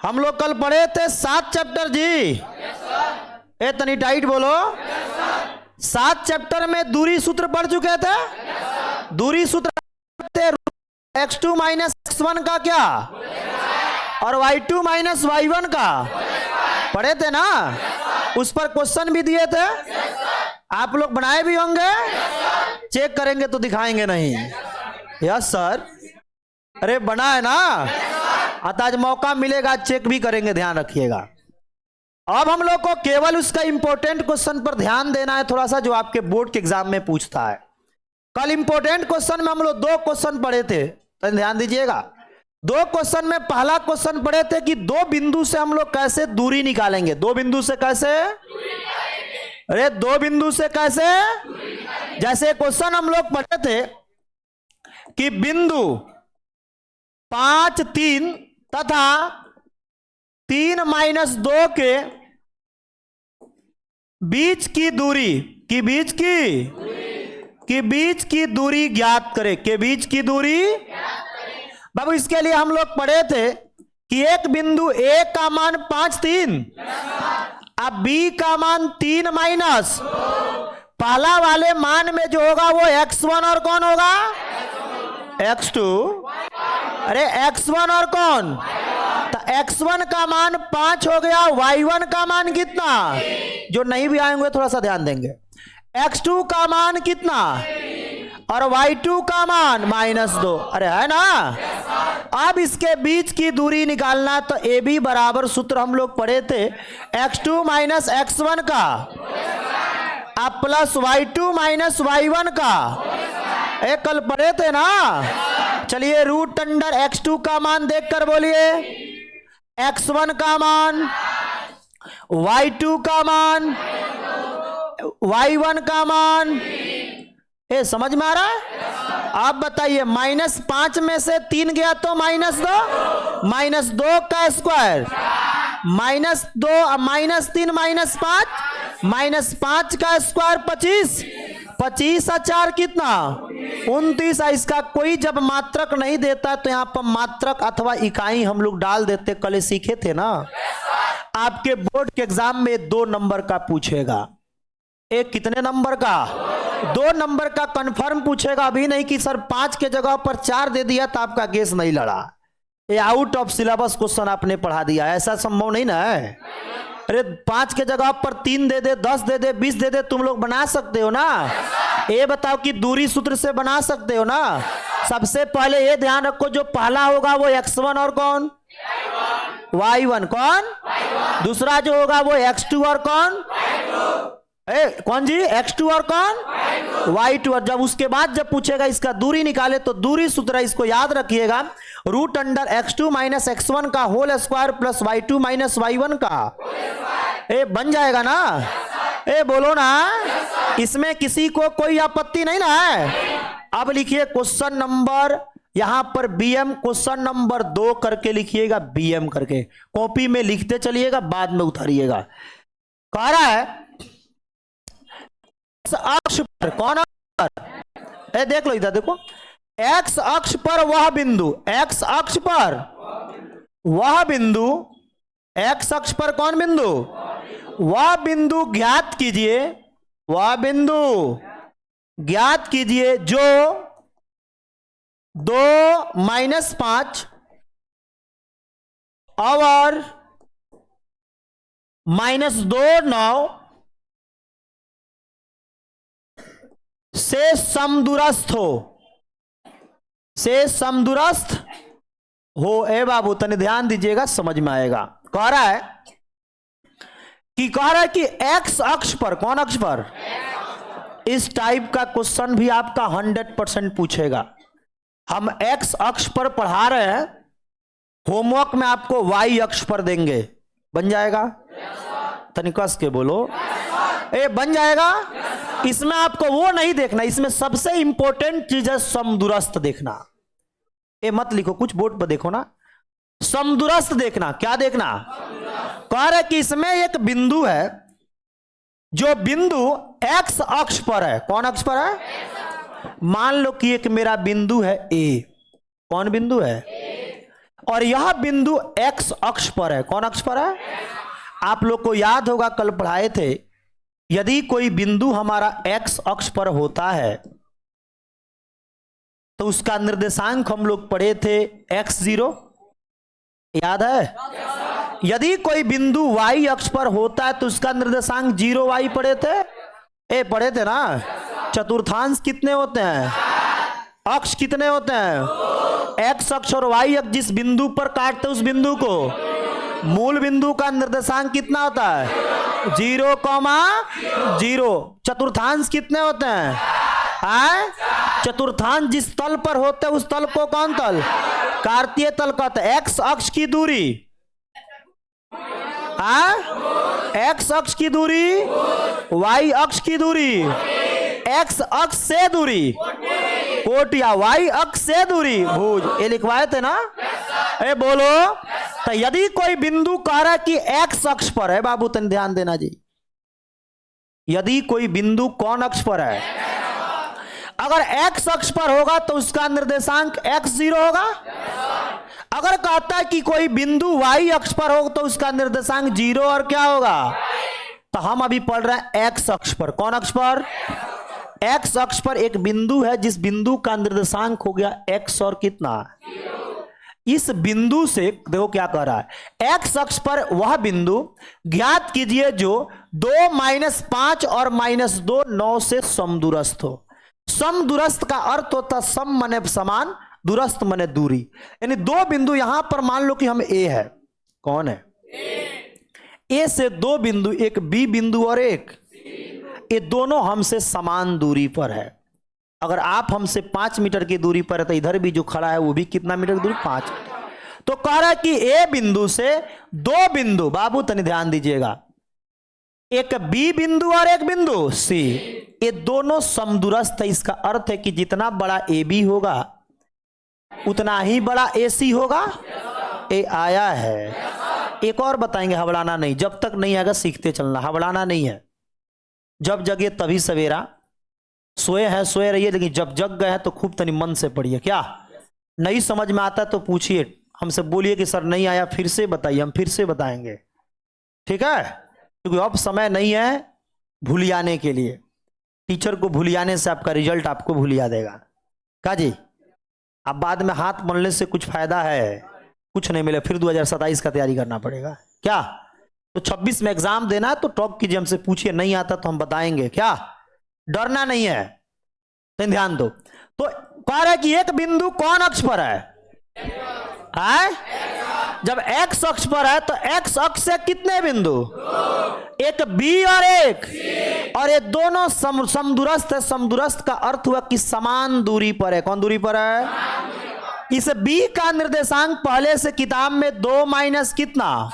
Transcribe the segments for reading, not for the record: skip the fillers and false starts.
हम लोग कल पढ़े थे 7 चैप्टर जी। ए तनी टाइट बोलो। 7 चैप्टर में दूरी सूत्र पढ़ चुके थे। दूरी सूत्र x2 माइनस x1 का क्या और y2 माइनस y1 का पढ़े थे ना। उस पर क्वेश्चन भी दिए थे, आप लोग बनाए भी होंगे। चेक करेंगे तो दिखाएंगे नहीं। यस सर, अरे बना है ना। आज मौका मिलेगा, चेक भी करेंगे, ध्यान रखिएगा। अब हम लोग को केवल उसका इंपॉर्टेंट क्वेश्चन पर ध्यान देना है थोड़ा सा, जो आपके बोर्ड के एग्जाम में पूछता है। कल इंपॉर्टेंट क्वेश्चन में हम लोग 2 क्वेश्चन पढ़े थे, तो ध्यान दीजिएगा। 2 क्वेश्चन में पहला क्वेश्चन पढ़े थे कि 2 बिंदु से हम लोग कैसे दूरी निकालेंगे। 2 बिंदु से कैसे, अरे 2 बिंदु से कैसे, जैसे क्वेश्चन हम लोग पढ़े थे कि बिंदु 5, 3 तथा 3 माइनस 2 के बीच की दूरी बीच की दूरी ज्ञात करें। के बीच की दूरी, बाबू इसके लिए हम लोग पढ़े थे कि एक बिंदु ए का मान 5, 3, अब बी का मान 3 माइनस पहला वाले मान में जो होगा वो x1 और कौन होगा, x2। अरे x1 और कौन, तो x1 का मान 5 हो गया, y1 का मान कितना, जो नहीं भी आएंगे थोड़ा सा ध्यान देंगे। x2 का मान कितना और y2 का मान -2। अरे है ना। अब इसके बीच की दूरी निकालना, तो ए बी बराबर सूत्र हम लोग पढ़े थे x2 माइनस x1 का अब प्लस y2 माइनस y1 का। एक कल पढ़े थे ना। चलिए रूट अंडर x2 का मान देखकर बोलिए, x1 का मान, y2 का मान, y1 का मान। ए समझ में आ रहा है। आप बताइए, -5 में से 3 गया तो -2, -2 का स्क्वायर, -2 -3 -5, -5 का स्क्वायर 25, 25 और 4 कितना 29। इसका कोई जब मात्रक नहीं देता तो यहाँ पर मात्रक अथवा इकाई हम लोग डाल देते। कल सीखे थे ना। आपके बोर्ड के एग्जाम में 2 नंबर का पूछेगा। एक कितने नंबर का, 2 नंबर का कंफर्म पूछेगा। अभी नहीं कि सर 5 के जगह पर 4 दे दिया तो आपका केस नहीं लड़ा। ये आउट ऑफ सिलेबस क्वेश्चन आपने पढ़ा दिया, ऐसा संभव नहीं ना है। अरे 5 के जगह पर 3 दे दे, 10 दे दे, 20 दे दे, तुम लोग बना सकते हो ना। ये बताओ कि दूरी सूत्र से बना सकते हो ना। सबसे पहले ये ध्यान रखो, जो पहला होगा वो x1 और कौन, y1 कौन, दूसरा जो होगा वो x2 और कौन, कौन जी, x2 और कौन, y2। और जब उसके बाद जब पूछेगा इसका दूरी निकाले, तो दूरी सूत्र इसको याद रखिएगा, root under x2 minus x1 का whole square plus y2 minus y1 का। बन जाएगा ना। बोलो ना। इसमें किसी को कोई आपत्ति नहीं ना है। अब लिखिए क्वेश्चन नंबर, यहां पर bm क्वेश्चन नंबर 2 करके लिखिएगा, bm करके कॉपी में लिखते चलिएगा, बाद में उतारिएगा। कह रहा है अक्ष पर, कौन अक्ष, देख लो इधर देखो, x अक्ष पर वह बिंदु, x अक्ष पर वह बिंदु, x अक्ष पर कौन बिंदु, वह बिंदु ज्ञात कीजिए, वह बिंदु ज्ञात कीजिए जो 2 - 5 और -2 9 से समदूरस्थ हो, से समदूरस्थ हो। बाबू तने ध्यान दीजिएगा, समझ में आएगा। कह रहा है कि x अक्ष पर, कौन अक्ष पर, इस टाइप का क्वेश्चन भी आपका 100% पूछेगा। हम x अक्ष पर पढ़ा रहे हैं, होमवर्क में आपको y अक्ष पर देंगे। बन जाएगा, तनिकस के बोलो, बन जाएगा। इसमें आपको वो नहीं देखना, इसमें सबसे इंपॉर्टेंट चीज है समदूरस्थ देखना। मत लिखो, कुछ बोर्ड पर देखो ना, समदूरस्थ देखना। क्या देखना, कह रहे कि इसमें एक बिंदु है, जो बिंदु x अक्ष पर है। कौन अक्ष पर है, मान लो कि एक मेरा बिंदु है A। कौन बिंदु है, और यह बिंदु x अक्ष पर है। कौन अक्ष पर है? आप लोग को याद होगा कल पढ़ाए थे, यदि कोई बिंदु हमारा x अक्ष पर होता है तो उसका निर्देशांक हम लोग पढ़े थे x0, याद है? यदि कोई बिंदु y अक्ष पर होता है तो उसका निर्देशांक 0y पढ़े थे, पढ़े थे ना। चतुर्थांश कितने होते हैं? अक्ष कितने होते हैं? x अक्ष और y अक्ष जिस बिंदु पर काटते उस बिंदु को, मूल बिंदु का निर्देशांक कितना होता है? 0,0। चतुर्थांश कितने होते हैं? चतुर्थांश जिस तल पर होते हैं उस तल को कौन तल? कार्तीय तल कहते हैं। x अक्ष की दूरी, x अक्ष की दूरी, y अक्ष की दूरी, x अक्ष से दूरी कोट या y अक्ष से दूरी भुज, ये लिखवाए थे ना? बोलो। तो यदि कोई बिंदु कह रहा है कि x अक्ष पर है, बाबू तन ध्यान देना जी, यदि कोई बिंदु कौन अक्ष पर है? अगर x अक्ष पर होगा तो उसका निर्देशांक x0 होगा। अगर कहता है कि कोई बिंदु y अक्ष पर होगा तो उसका निर्देशांक 0 और क्या होगा? तो हम अभी पढ़ रहे हैं x अक्ष पर। कौन अक्ष पर? x अक्ष पर एक बिंदु है जिस बिंदु का निर्देशांक हो गया x और कितना? इस बिंदु से देखो क्या कह रहा है, x अक्ष पर वह बिंदु ज्ञात कीजिए जो 2 - 5 और -2 9 से समदूरस्थ हो। समदूरस्थ का अर्थ होता सम माने समान, दूरस्थ माने दूरी। यानी दो बिंदु यहां पर मान लो कि हम A है। कौन है? A से दो बिंदु, एक B बिंदु और एक, ये दोनों हमसे समान दूरी पर है। अगर आप हमसे 5 मीटर की दूरी पर है तो इधर भी जो खड़ा है वो भी कितना मीटर की दूरी? 5 मीटर। तो कह रहा है कि A बिंदु से दो बिंदु, बाबू तनी ध्यान दीजिएगा, एक B बिंदु और एक बिंदु C, ये दोनों समदूरस्थ है। इसका अर्थ है कि जितना बड़ा AB होगा उतना ही बड़ा AC होगा। ये आया है। एक और बताएंगे, हबड़ाना नहीं, जब तक नहीं आएगा सीखते चलना, हबड़ाना नहीं है। जब जगे तभी सवेरा, सोए हैं सोए रहिए, लेकिन जब जग गए हैं तो खूब तनी मन से पढ़िए। क्या नहीं समझ में आता तो पूछिए, हमसे बोलिए कि सर नहीं आया, फिर से बताइए, हम फिर से बताएंगे, ठीक है? क्योंकि अब समय नहीं है भूलियाने के लिए। टीचर को भूलियाने से आपका रिजल्ट आपको भूलिया देगा। का जी? अब बाद में हाथ मलने से कुछ फायदा है? कुछ नहीं मिले, फिर 2027 का तैयारी करना पड़ेगा। क्या तो 26 में एग्जाम देना तो टॉप कीजिए, हमसे पूछिए, नहीं आता तो हम बताएंगे। क्या डरना नहीं है, तो ध्यान दो। तो कह रहा है कि एक बिंदु कौन अक्ष पर है? जब x अक्ष पर है तो x अक्ष से कितने बिंदु? एक B और एक, और ये दोनों समदूरस्थ है। समदूरस्थ का अर्थ हुआ कि समान दूरी पर है। कौन दूरी पर है? इस B का निर्देशांक पहले से किताब में 2 माइनस कितना,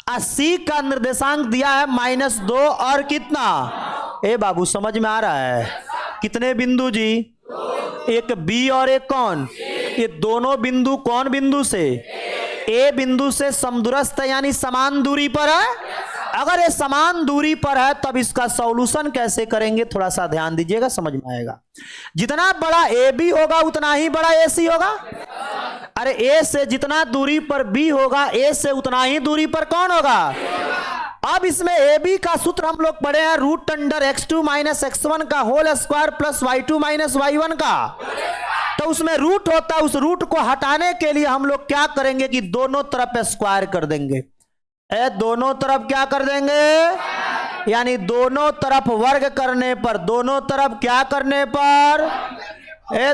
और C का निर्देशांक दिया है -2 और कितना। ए बाबू समझ में आ रहा है? कितने बिंदु जी? एक B और एक कौन? ये दोनों बिंदु कौन बिंदु से? A बिंदु से समदूरस्थ है, यानी समान दूरी पर है। अगर ये समान दूरी पर है तब इसका सॉल्यूशन कैसे करेंगे, थोड़ा सा ध्यान दीजिएगा, समझ में आएगा। जितना बड़ा AB होगा उतना ही बड़ा AC होगा। अरे A से जितना दूरी पर B होगा, A से उतना ही दूरी पर कौन होगा? अब इसमें AB का सूत्र हम लोग पढ़े हैं, √x2 - x1 का whole square plus y2 - y1 का। तो उसमें रूट होता है, उस रूट को हटाने के लिए हम लोग क्या करेंगे कि दोनों तरफ स्क्वायर कर देंगे। दोनों तरफ क्या कर देंगे? यानी दोनों तरफ वर्ग करने पर, दोनों तरफ क्या करने पर?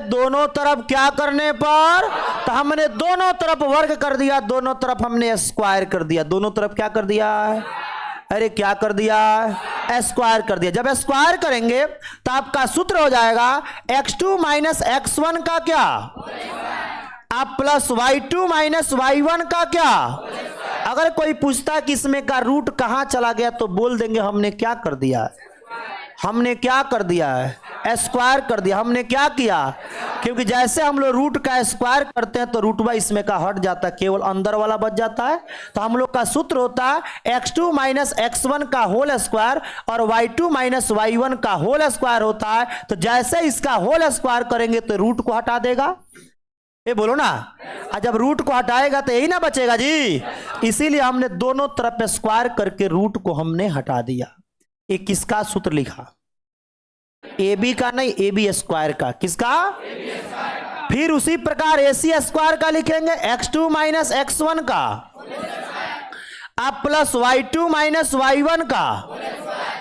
दोनों तरफ क्या करने पर? तो हमने दोनों तरफ वर्ग कर दिया, दोनों तरफ हमने स्क्वायर कर दिया। दोनों तरफ क्या कर दिया? अरे क्या कर दिया? स्क्वायर कर दिया। जब स्क्वायर करेंगे तो आपका सूत्र हो जाएगा x2 - x1 का क्या, आप प्लस y2 - y1 का क्या। अगर कोई पूछता कि इसमें का रूट कहां चला गया तो बोल देंगे हमने क्या कर दिया, हमने क्या कर दिया है, स्क्वायर कर दिया। हमने क्या किया, क्योंकि जैसे हम लोग रूट का स्क्वायर करते हैं तो रूटवा इसमें का हट जाता है, केवल अंदर वाला बच जाता है। तो हम लोग का सूत्र होता है x2 - x1 का होल स्क्वायर और y2 - y1 का होल स्क्वायर होता है। तो जैसे इसका होल स्क्वायर करेंगे तो रूट को हटा देगा, ये बोलो ना। और जब रूट को हटाएगा तो यही ना बचेगा जी, इसीलिए हमने दोनों तरफ स्क्वायर करके रूट को हमने हटा दिया। ये किसका सूत्र लिखा? ए बी का नहीं, ए बी स्क्वायर का। किसका? फिर उसी प्रकार ए सी स्क्वायर का लिखेंगे, x2 माइनस x1 का, अब प्लस y2 माइनस y1 का।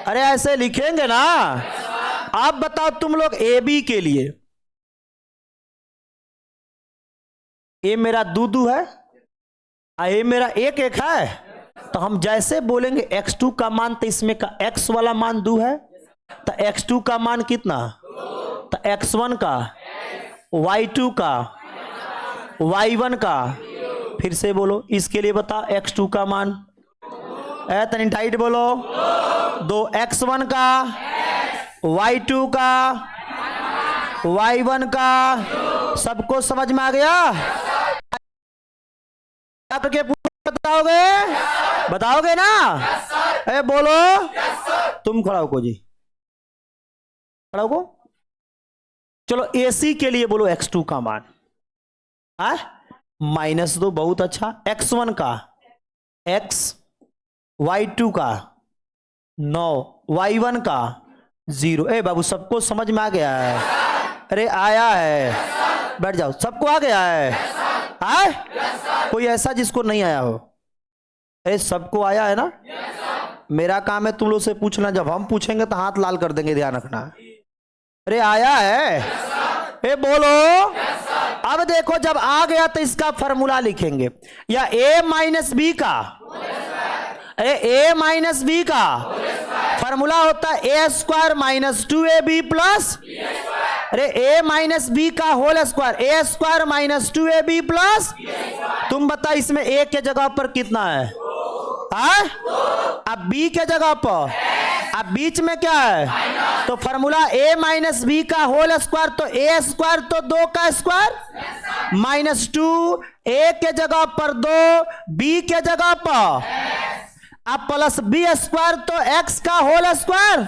अरे ऐसे लिखेंगे ना। आप बताओ तुम लोग ए बी के लिए, ए मेरा दू है, ए मेरा एक है, तो हम जैसे बोलेंगे x2 का मान, तो इसमें का x वाला मान 2 है, तो x2 का मान कितना, तो x1 का, y2 का, y1 का। फिर से बोलो इसके लिए बता, x2 का मान तनी टाइट बोलो, 2x1 का, y2 का, y1 का। सबको समझ में आ गया? करके बताओगे? बताओगे ना? ए बोलो। तुम खड़ा हो को जी, खड़ा हो को। चलो एसी के लिए बोलो x2 का मान -2, बहुत अच्छा। x1 का x, y2 का 9, y1 का 0। ए बाबू सबको समझ में आ गया है? अरे आया है, बैठ जाओ। सबको आ गया है? कोई ऐसा जिसको नहीं आया हो? अरे सबको आया है ना? मेरा काम है तुम लोग से पूछना, जब हम पूछेंगे तो हाथ लाल कर देंगे, ध्यान रखना। अरे आया है? ए बोलो। अब देखो जब आ गया तो इसका फॉर्मूला लिखेंगे, या a माइनस बी का, अरे a माइनस बी का फॉर्मूला होता है a square minus 2ab plus, अरे a माइनस बी का whole square, a square minus 2ab plus. तुम बता इसमें a के जगह पर कितना है? अब b के जगह पर, अब बीच में क्या है? तो फॉर्मूला a माइनस बी का होल स्क्वायर, तो a स्क्वायर तो 2 का स्क्वायर माइनस 2, a के जगह पर 2, b के जगह पर, अब प्लस बी स्क्वायर तो x का होल स्क्वायर।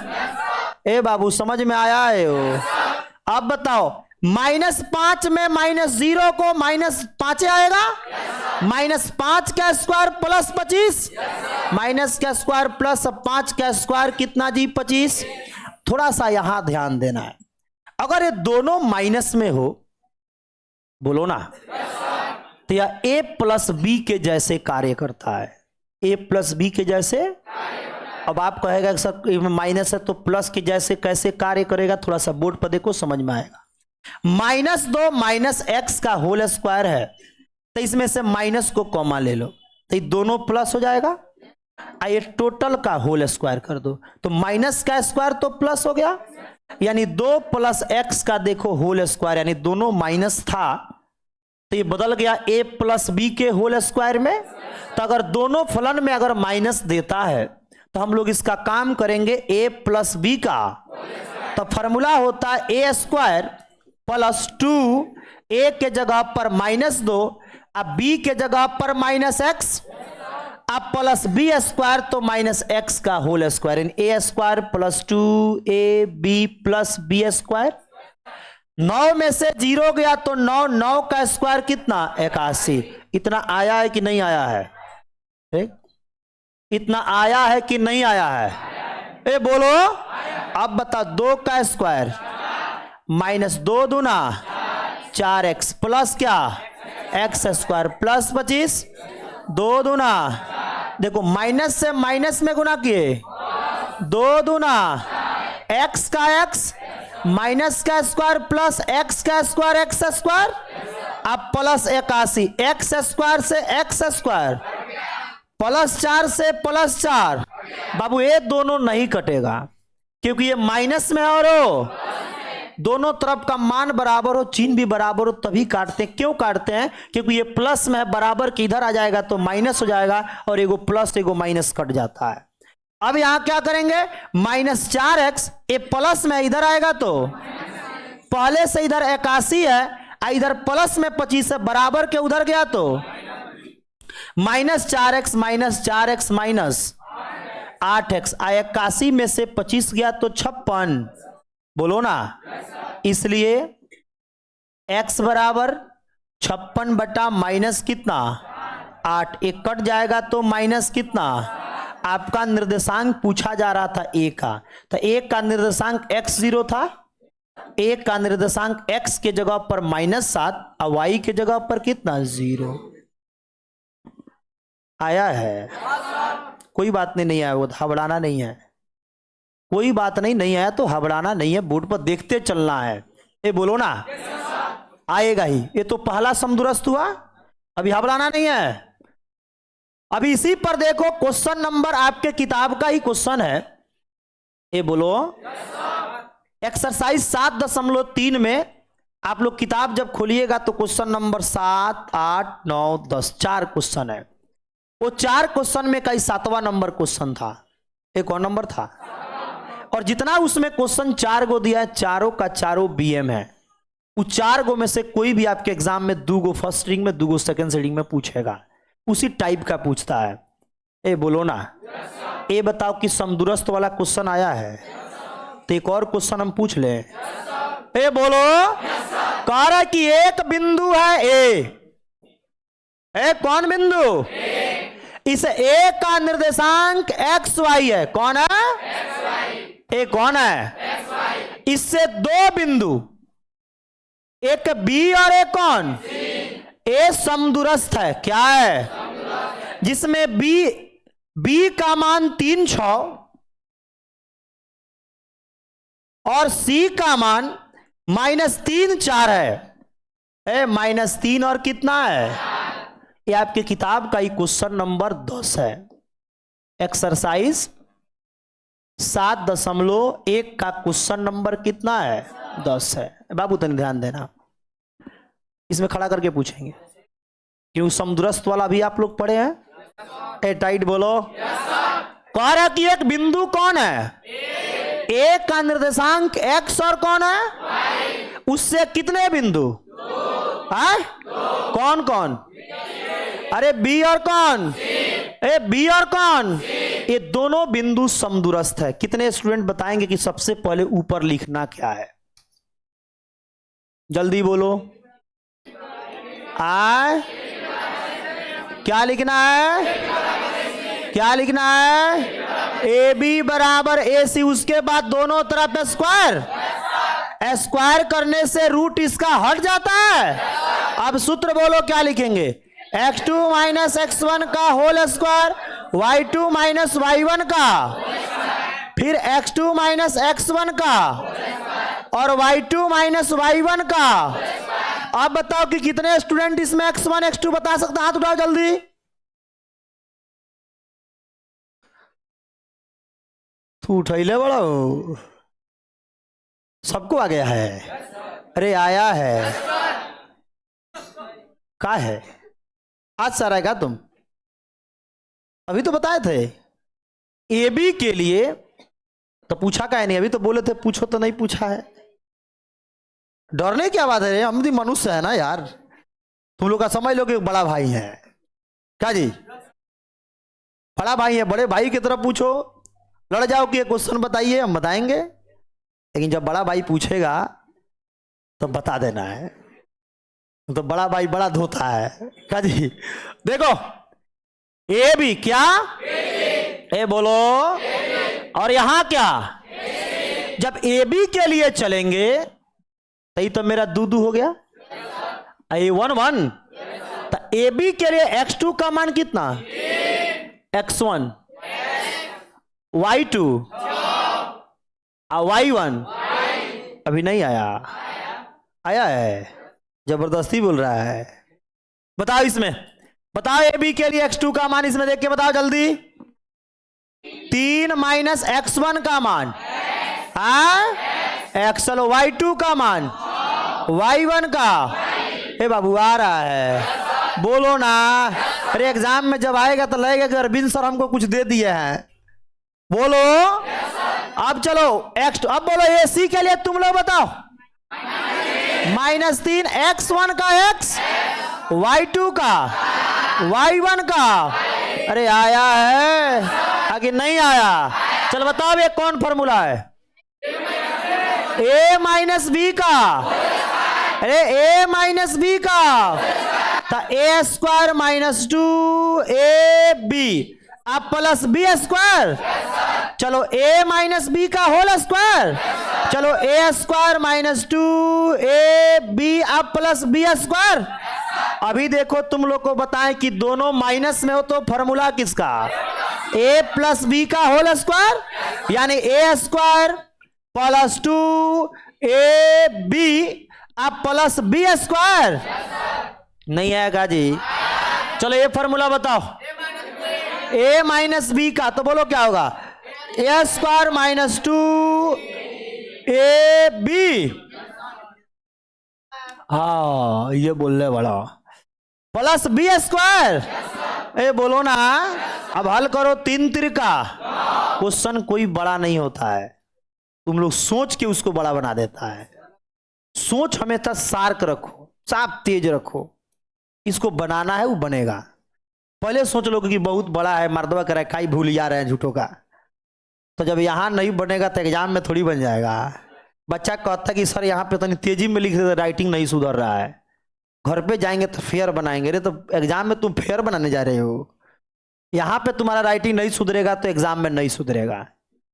ए बाबू समझ में आया है वो? अब बताओ -5 में -0 को -5 आएगा, -5 का स्क्वायर प्लस 25, माइनस का स्क्वायर प्लस 5 का स्क्वायर कितना जी? 25। थोड़ा सा यहां ध्यान देना है, अगर ये दोनों माइनस में हो, बोलो ना, तो यह a प्लस बी के जैसे कार्य करता है, a प्लस बी के जैसे। अब आप कहेगा सर माइनस है तो प्लस के जैसे कैसे कार्य करेगा? थोड़ा सा बोर्ड पर देखो, समझ में आएगा। -2 माइनस एक्स का होल स्क्वायर है, तो इसमें से माइनस को कॉमा ले लो, तो ये दोनों प्लस हो जाएगा। ये टोटल का होल स्क्वायर कर दो, तो माइनस का स्क्वायर तो प्लस हो गया, यानी 2 प्लस एक्स का देखो होल स्क्वायर, यानी दोनों माइनस था तो ये बदल गया a प्लस बी के होल स्क्वायर में। तो अगर दोनों फलन में अगर माइनस देता है तो हम लोग इसका काम करेंगे a प्लस बी का, तो फॉर्मूला होता है a स्क्वायर प्लस 2, a के जगह पर -2, अब b के जगह पर -x, अब प्लस बी स्क्वायर तो -x का whole square, a square plus 2ab plus B square. 9 में से 0 गया तो 9, 9 का स्क्वायर कितना? 81। इतना आया है कि नहीं आया है? इतना आया है कि नहीं आया है? ए बोलो। अब बता, 2 का स्क्वायर -2 दूना 4x प्लस क्या? x स्क्वायर प्लस 25, 2 दूना, देखो माइनस से माइनस में गुना किए, 2 दूना x का x माइनस का स्क्वायर प्लस x का स्क्वायर, x स्क्वायर, अब प्लस 81, x स्क्वायर से x स्क्वायर, प्लस 4 से प्लस 4। बाबू ये दोनों नहीं कटेगा क्योंकि ये माइनस में और हो, दोनों तरफ का मान बराबर हो, चिन्ह भी बराबर हो तभी काटते हैं। क्यों काटते हैं? क्योंकि ये प्लस में है, बराबर के इधर आ जाएगा तो माइनस हो जाएगा, और एगो प्लस एगो माइनस कट जाता है। अब यहां क्या करेंगे? -4x, ये प्लस में इधर आएगा तो पहले से इधर 81 है, इधर प्लस में 25 है, बराबर के उधर गया तो -4x -4x -8x, 81 में से 25 गया तो 56। बोलो ना। इसलिए x बराबर 56 बटा माइनस कितना 8, एक कट जाएगा तो माइनस कितना, आपका निर्देशांक पूछा जा रहा था ए का, तो ए का निर्देशांक x0 था, ए का निर्देशांक x के जगह पर -7 और y के जगह पर कितना 0 आया है। कोई बात नहीं आया, वो घबराना नहीं है, कोई बात नहीं आया तो घबराना नहीं है, बोर्ड पर देखते चलना है। ये बोलो ना आएगा ही, ये तो पहला समदुरस्त हुआ, अभी घबराना नहीं है। अभी इसी पर देखो क्वेश्चन नंबर आपके किताब का ही क्वेश्चन है, ये बोलो एक्सरसाइज 7.3 में आप लोग किताब जब खोलिएगा तो क्वेश्चन नंबर 7, 8, 9, 10 4 क्वेश्चन है। वो 4 क्वेश्चन में कई 7वां नंबर क्वेश्चन था, एक और नंबर था, और जितना उसमें क्वेश्चन 4 गो दिया है, चारों का चारों बीएम है। उस 4 गो में से कोई भी आपके एग्जाम में 2 गो फर्स्ट रीडिंग में, 2 गो सेकेंड रीडिंग में पूछेगा, उसी टाइप का पूछता है। ए बोलो ना, ये बताओ कि समदुरस्त वाला क्वेश्चन आया है, तो एक और क्वेश्चन हम पूछ लें। ए बोलो, कह रहा है कि एक बिंदु है ए, कौन बिंदु, इस ए का निर्देशांक एक्स वाई है, कौन है, ए कौन है, इससे 2 बिंदु, एक बी और एक कौन, ए समदुरस्त है, क्या है, जिसमें बी का मान 3, 6 और सी का मान -3, 4 है। -3 और कितना है, ये आपके किताब का ही क्वेश्चन नंबर 10 है। एक्सरसाइज 7.1 का क्वेश्चन नंबर कितना है, 10 है। बाबू तनी ध्यान देना, इसमें खड़ा करके पूछेंगे, क्यों समदुरस्त वाला भी आप लोग पढ़े हैं। ए टाइट बोलो, कह रहा कि एक बिंदु कौन है, ए का निर्देशांक x और कौन है, उससे कितने बिंदु है, कौन कौन, अरे बी और कौन, ए बी और कौन, ये दोनों बिंदु समदुरस्त है। कितने स्टूडेंट बताएंगे कि सबसे पहले ऊपर लिखना क्या है, जल्दी बोलो। क्या लिखना है, क्या लिखना है, ए बी बराबर ए सी, उसके बाद दोनों तरफ स्क्वायर, स्क्वायर करने से रूट इसका हट जाता है। अब सूत्र बोलो क्या लिखेंगे, x2 - x1 का होल स्क्वायर, y2 - y1 का, फिर x2 - x1 का और y2 - y1 का। अब बताओ कि कितने स्टूडेंट इसमें x1 x2 बता सकते, हाथ उठाओ जल्दी। तू उठैले बड़ा हो, सबको आ गया है, अरे आया है, का है आज सारा का तुम अभी तो बताए थे। ए बी के लिए तो पूछा का है नहीं, अभी तो बोले थे पूछो तो नहीं पूछा है, डरने क्या बात है, हम भी मनुष्य है ना यार, तुम लोग का समझ लो कि बड़ा भाई है, क्या जी बड़ा भाई है, बड़े भाई की तरफ पूछो, लड़ जाओ कि ये क्वेश्चन बताइए, हम बताएंगे, लेकिन जब बड़ा भाई पूछेगा तो बता देना है, तो बड़ा भाई बड़ा धोता है, क्या जी। देखो ए बी क्या, ए बोलो, और यहां क्या, जब ए बी के लिए चलेंगे तो तो मेरा दूदू हो गया, A1 1, तो ए बी के लिए x2 का मान कितना, x1, y2 और y1, अभी नहीं आया, आया है, जबरदस्ती बोल रहा है। बताओ इसमें, बताओ ए बी के लिए x2 का मान, इसमें देख के बताओ जल्दी, 3 - x1 का मान, एक्सल, y2 का मान, y1 का, ए बाबू आ रहा है, बोलो ना, अरे एग्जाम में जब आएगा तो लगेगा कि अरविंद सर हमको कुछ दे दिए हैं, बोलो। अब चलो x, अब बोलो ए सी के लिए तुम लोग बताओ, -3 x1 का x, y2 का, y1 का, अरे आया है, आगे नहीं आया, चल बताओ ये कौन फॉर्मूला है, a - b का, अरे a माइनस बी का तो a स्क्वायर माइनस 2ab अब प्लस बी स्क्वायर, चलो a माइनस बी का होल स्क्वायर, चलो a स्क्वायर माइनस 2ab अब प्लस बी स्क्वायर। अभी देखो तुम लोग को बताएं कि दोनों माइनस में हो तो फॉर्मूला किसका, a प्लस बी का होल स्क्वायर यानी a स्क्वायर प्लस 2ab अब प्लस बी स्क्वायर। नहीं आएगा जी, चलो ये फॉर्मूला बताओ a माइनस बी का, तो बोलो क्या होगा, a स्क्वायर माइनस 2ab। हाँ ये बोल रहे बड़ा, प्लस बी स्क्वायर, ए बोलो ना। अब हल करो 3 तिरका। क्वेश्चन कोई बड़ा नहीं होता है, तुम लोग सोच के उसको बड़ा बना देता है। सोच हमेशा शार्क रखो, साफ तेज रखो, इसको बनाना है वो बनेगा। पहले सोच लो कि बहुत बड़ा है, मर्दवा कर काई भूल जा रहे हैं झूठों का, तो जब यहाँ नहीं बनेगा तो एग्जाम में थोड़ी बन जाएगा। बच्चा कहता है कि सर यहाँ पे तो तेजी में लिख रहे, राइटिंग नहीं सुधर रहा है, घर पे जाएंगे तो फेयर बनाएंगे। रे तो एग्जाम में तुम फेयर बनाने जा रहे हो, यहाँ पे तुम्हारा राइटिंग नहीं सुधरेगा तो एग्जाम में नहीं सुधरेगा।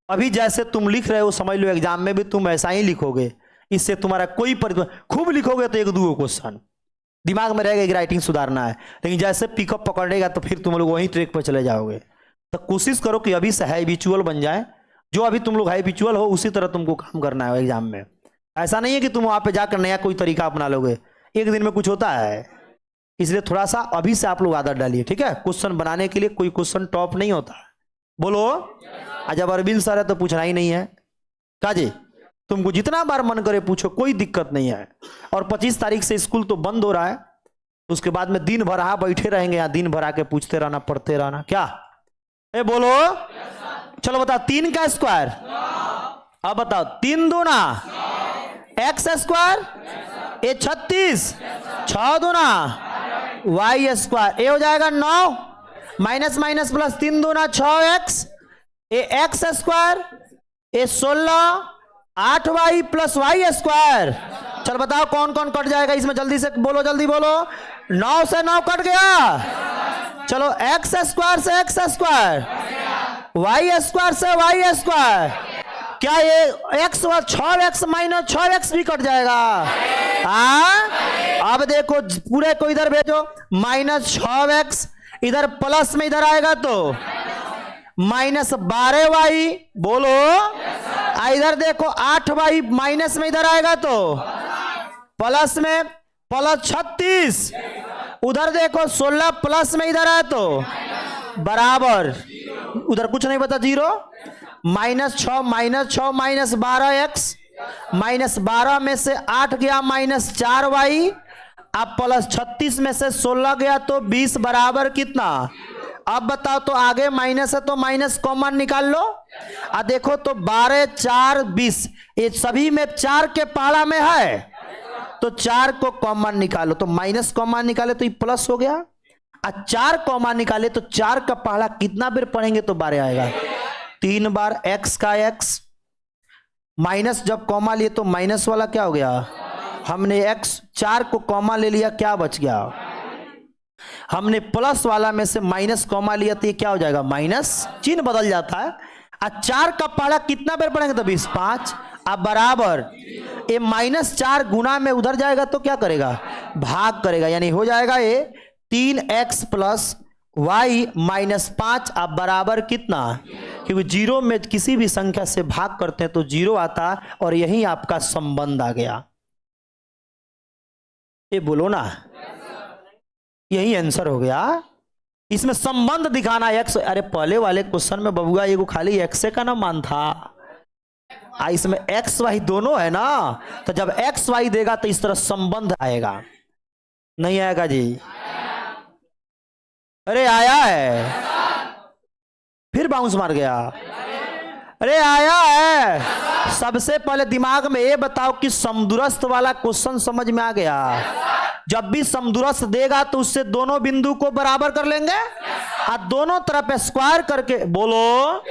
अभी जैसे तुम लिख रहे हो समझ लो एग्जाम में भी तुम ऐसा ही लिखोगे, इससे तुम्हारा कोई खूब लिखोगे तो 1-2 क्वेश्चन दिमाग में रहेगा कि राइटिंग सुधारना है, लेकिन जैसे पिकअप पकड़ेगा तो फिर तुम लोग वहीं ट्रैक पर चले जाओगे। तो कोशिश करो कि अभी से हैबिचुअल बन जाए, जो अभी तुम लोग हैबिचुअल हो उसी तरह तुमको काम करना है एग्जाम में। ऐसा नहीं है कि तुम वहाँ पे जाकर नया कोई तरीका अपना लोगे, एक दिन में कुछ होता है। इसलिए थोड़ा सा अभी से आप लोग आदत डालिए, ठीक है। क्वेश्चन बनाने के लिए कोई क्वेश्चन टॉप नहीं होता, बोलो। आज जब अरविंद सर है तो पूछना ही नहीं है काजी, तुमको जितना बार मन करे पूछो, कोई दिक्कत नहीं है। और 25 तारीख से स्कूल तो बंद हो रहा है, उसके बाद में दिन भर यहाँ बैठे रहेंगे, यहाँ दिन भर आके पूछते रहना, पढ़ते रहना, क्या ए बोलो। चलो बताओ 3 का स्क्वायर, अब बताओ 3 दूना एक्स स्क्वायर, ये 36, 6 दूना वाई स्क्वायर, ये हो जाएगा 9 माइनस माइनस प्लस 3 दूना 6x, ये एक्स स्क्वायर, ये 16 8y प्लस वाई स्क्वायर। चल बताओ कौन कौन कट जाएगा इसमें, जल्दी से बोलो, जल्दी बोलो। 9 से 9 कट गया, चलो एक्स स्क्वायर से एक्स स्क्वायर, वाई स्क्वायर से वाई स्क्वायर, क्या ये x 6x माइनस 6x भी कट जाएगा। अब देखो पूरे को इधर भेजो, माइनस 6x इधर प्लस में इधर आएगा तो माइनस 12y, बोलो। इधर देखो 8y माइनस में इधर आएगा तो प्लस में प्लस 36, उधर देखो 16 प्लस में इधर आए तो बराबर, उधर कुछ नहीं बता 0, माइनस 6 माइनस 12x, माइनस 12 में से 8 गया माइनस 4y, अब प्लस 36 में से 16 गया तो 20 बराबर कितना। अब बताओ तो आगे माइनस है तो माइनस कॉमन निकाल लो, आ देखो तो 12 4 20, ये सभी में 4 के पहाड़ा में है तो 4 को कॉमन निकालो, तो माइनस कॉमन निकाले तो ये प्लस हो गया, और 4 कॉमन निकाले तो 4 का पहाड़ा कितना बार पढ़ेंगे तो 12 आएगा, 3 बार x का x, माइनस जब कॉमा लिए तो माइनस वाला क्या हो गया, हमने x 4 को कॉमा ले लिया, क्या बच गया, हमने प्लस वाला में से माइनस कॉमा लिया तो ये क्या हो जाएगा माइनस, चिन्ह बदल जाता है। और 4 का पहाड़ा कितना बार पढ़ेंगे तो 20, 5, अब बराबर ये माइनस 4 गुना में उधर जाएगा तो क्या करेगा, भाग करेगा, यानी हो जाएगा ये 3x प्लस y माइनस 5, अब बराबर कितना, क्योंकि 0 में किसी भी संख्या से भाग करते हैं तो 0 आता, और यही आपका संबंध आ गया। ये बोलो ना, यही आंसर हो गया। इसमें संबंध दिखाना x, अरे पहले वाले क्वेश्चन में बबुआ एगो खाली x का ना मान था, इसमें x y दोनों है ना, तो जब x y देगा तो इस तरह संबंध आएगा, नहीं आएगा जी, अरे आया है, फिर बाउंस मार गया, अरे आया है। सबसे पहले दिमाग में ये बताओ कि समदूरस्थ वाला क्वेश्चन समझ में आ गया, जब भी समदूरस्थ देगा तो उससे दोनों बिंदु को बराबर कर लेंगे और दोनों तरफ स्क्वायर करके, बोलो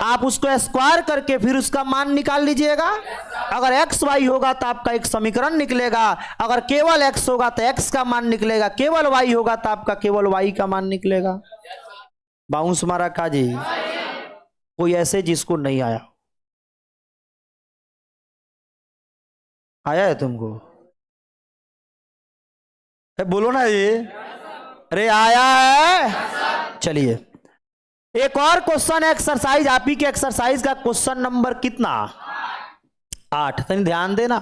आप उसको स्क्वायर करके फिर उसका मान निकाल लीजिएगा। अगर एक्स वाई होगा तो आपका एक समीकरण निकलेगा, अगर केवल एक्स होगा तो एक्स का मान निकलेगा, केवल वाई होगा तो आपका केवल वाई का मान निकलेगा। बाउंस मारा काजी, कोई ऐसे जिसको नहीं आया? आया है तुमको? बोलो ना ये, अरे आया है। चलिए एक और क्वेश्चन एक्सरसाइज, आप ही के एक्सरसाइज का क्वेश्चन नंबर कितना? 8। तनी ध्यान देना।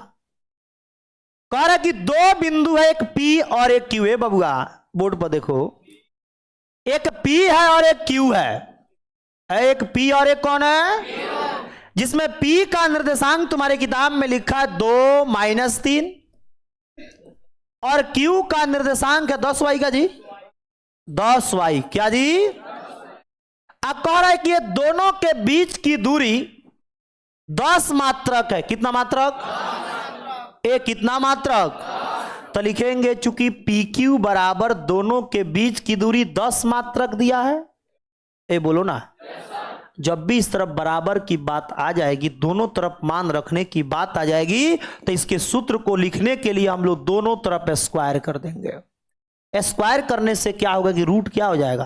कह रहा कि दो बिंदु है, एक P और एक Q है। बबुआ बोर्ड पर देखो, एक P है और एक Q है। एक P और एक कौन है? जिसमें P का निर्देशांक तुम्हारे किताब में लिखा है 2 - 3 और Q का निर्देशांक है 10y का जी, 10y क्या जी? अब कह रहा है कि ये दोनों के बीच की दूरी 10 मात्रक है। कितना मात्रक? ए कितना मात्रक? तो लिखेंगे चूंकि PQ बराबर दोनों के बीच की दूरी 10 मात्रक दिया है। ए बोलो ना, जब भी इस तरफ बराबर की बात आ जाएगी, दोनों तरफ मान रखने की बात आ जाएगी, तो इसके सूत्र को लिखने के लिए हम लोग दोनों तरफ स्क्वायर कर देंगे। स्क्वायर करने से क्या होगा कि रूट क्या हो जाएगा।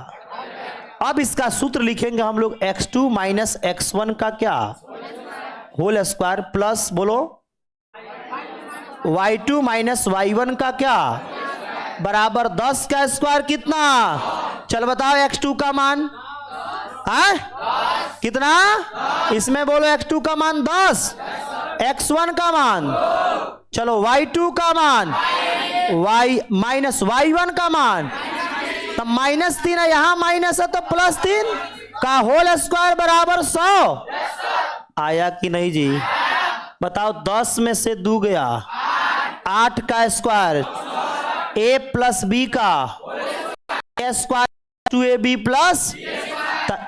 अब इसका सूत्र लिखेंगे हम लोग x2 - x1 का क्या होल स्क्वायर प्लस, बोलो y2 - y1 का क्या बराबर 10 का स्क्वायर। कितना? चल बताओ x2 का मान कितना? इसमें बोलो x2 का मान 10, x1 का मान, चलो y2 का मान, y - y1 का मान, तो -3 है, यहां माइनस है तो +3 का होल स्क्वायर बराबर 100। आया कि नहीं जी? बताओ 10 में से 2 गया, 8 का स्क्वायर, a + b का square 2ab plus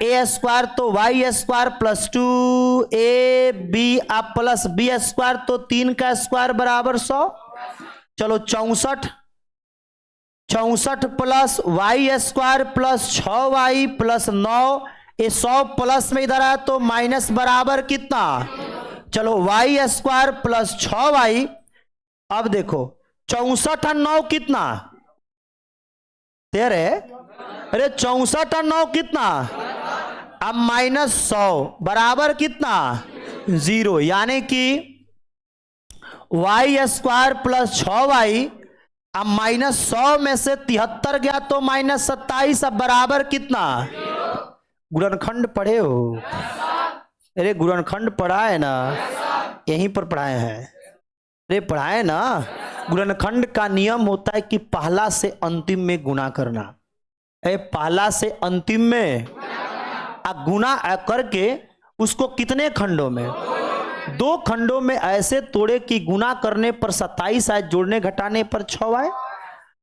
A square तो Y square plus 2ab plus B square तो 3 का स्क्वायर बराबर 100। चलो 64 plus Y square plus 6y plus 9, ये 100 प्लस में इधर आया तो माइनस बराबर कितना? चलो वाई स्क्वायर प्लस 6y। अब देखो 64 और 9 कितना? 13। अरे 64 और 9 कितना? अब -100 बराबर कितना? 0। यानी कि वाई स्क्वायर प्लस 6y, अब -100 में से 73 गया तो -27, अब बराबर कितना? गुणनखंड पढ़े हो? अरे गुणनखंड पढ़ा है ना, यहीं पर पढ़ाए हैं। अरे पढ़ाए ना, गुणनखंड का नियम होता है कि पहला से अंतिम में गुणा करना। पहला से अंतिम में गुना करके उसको कितने खंडों में? 2 खंडों में ऐसे तोड़े कि गुना करने पर 27 आए, जोड़ने घटाने पर 6 आए।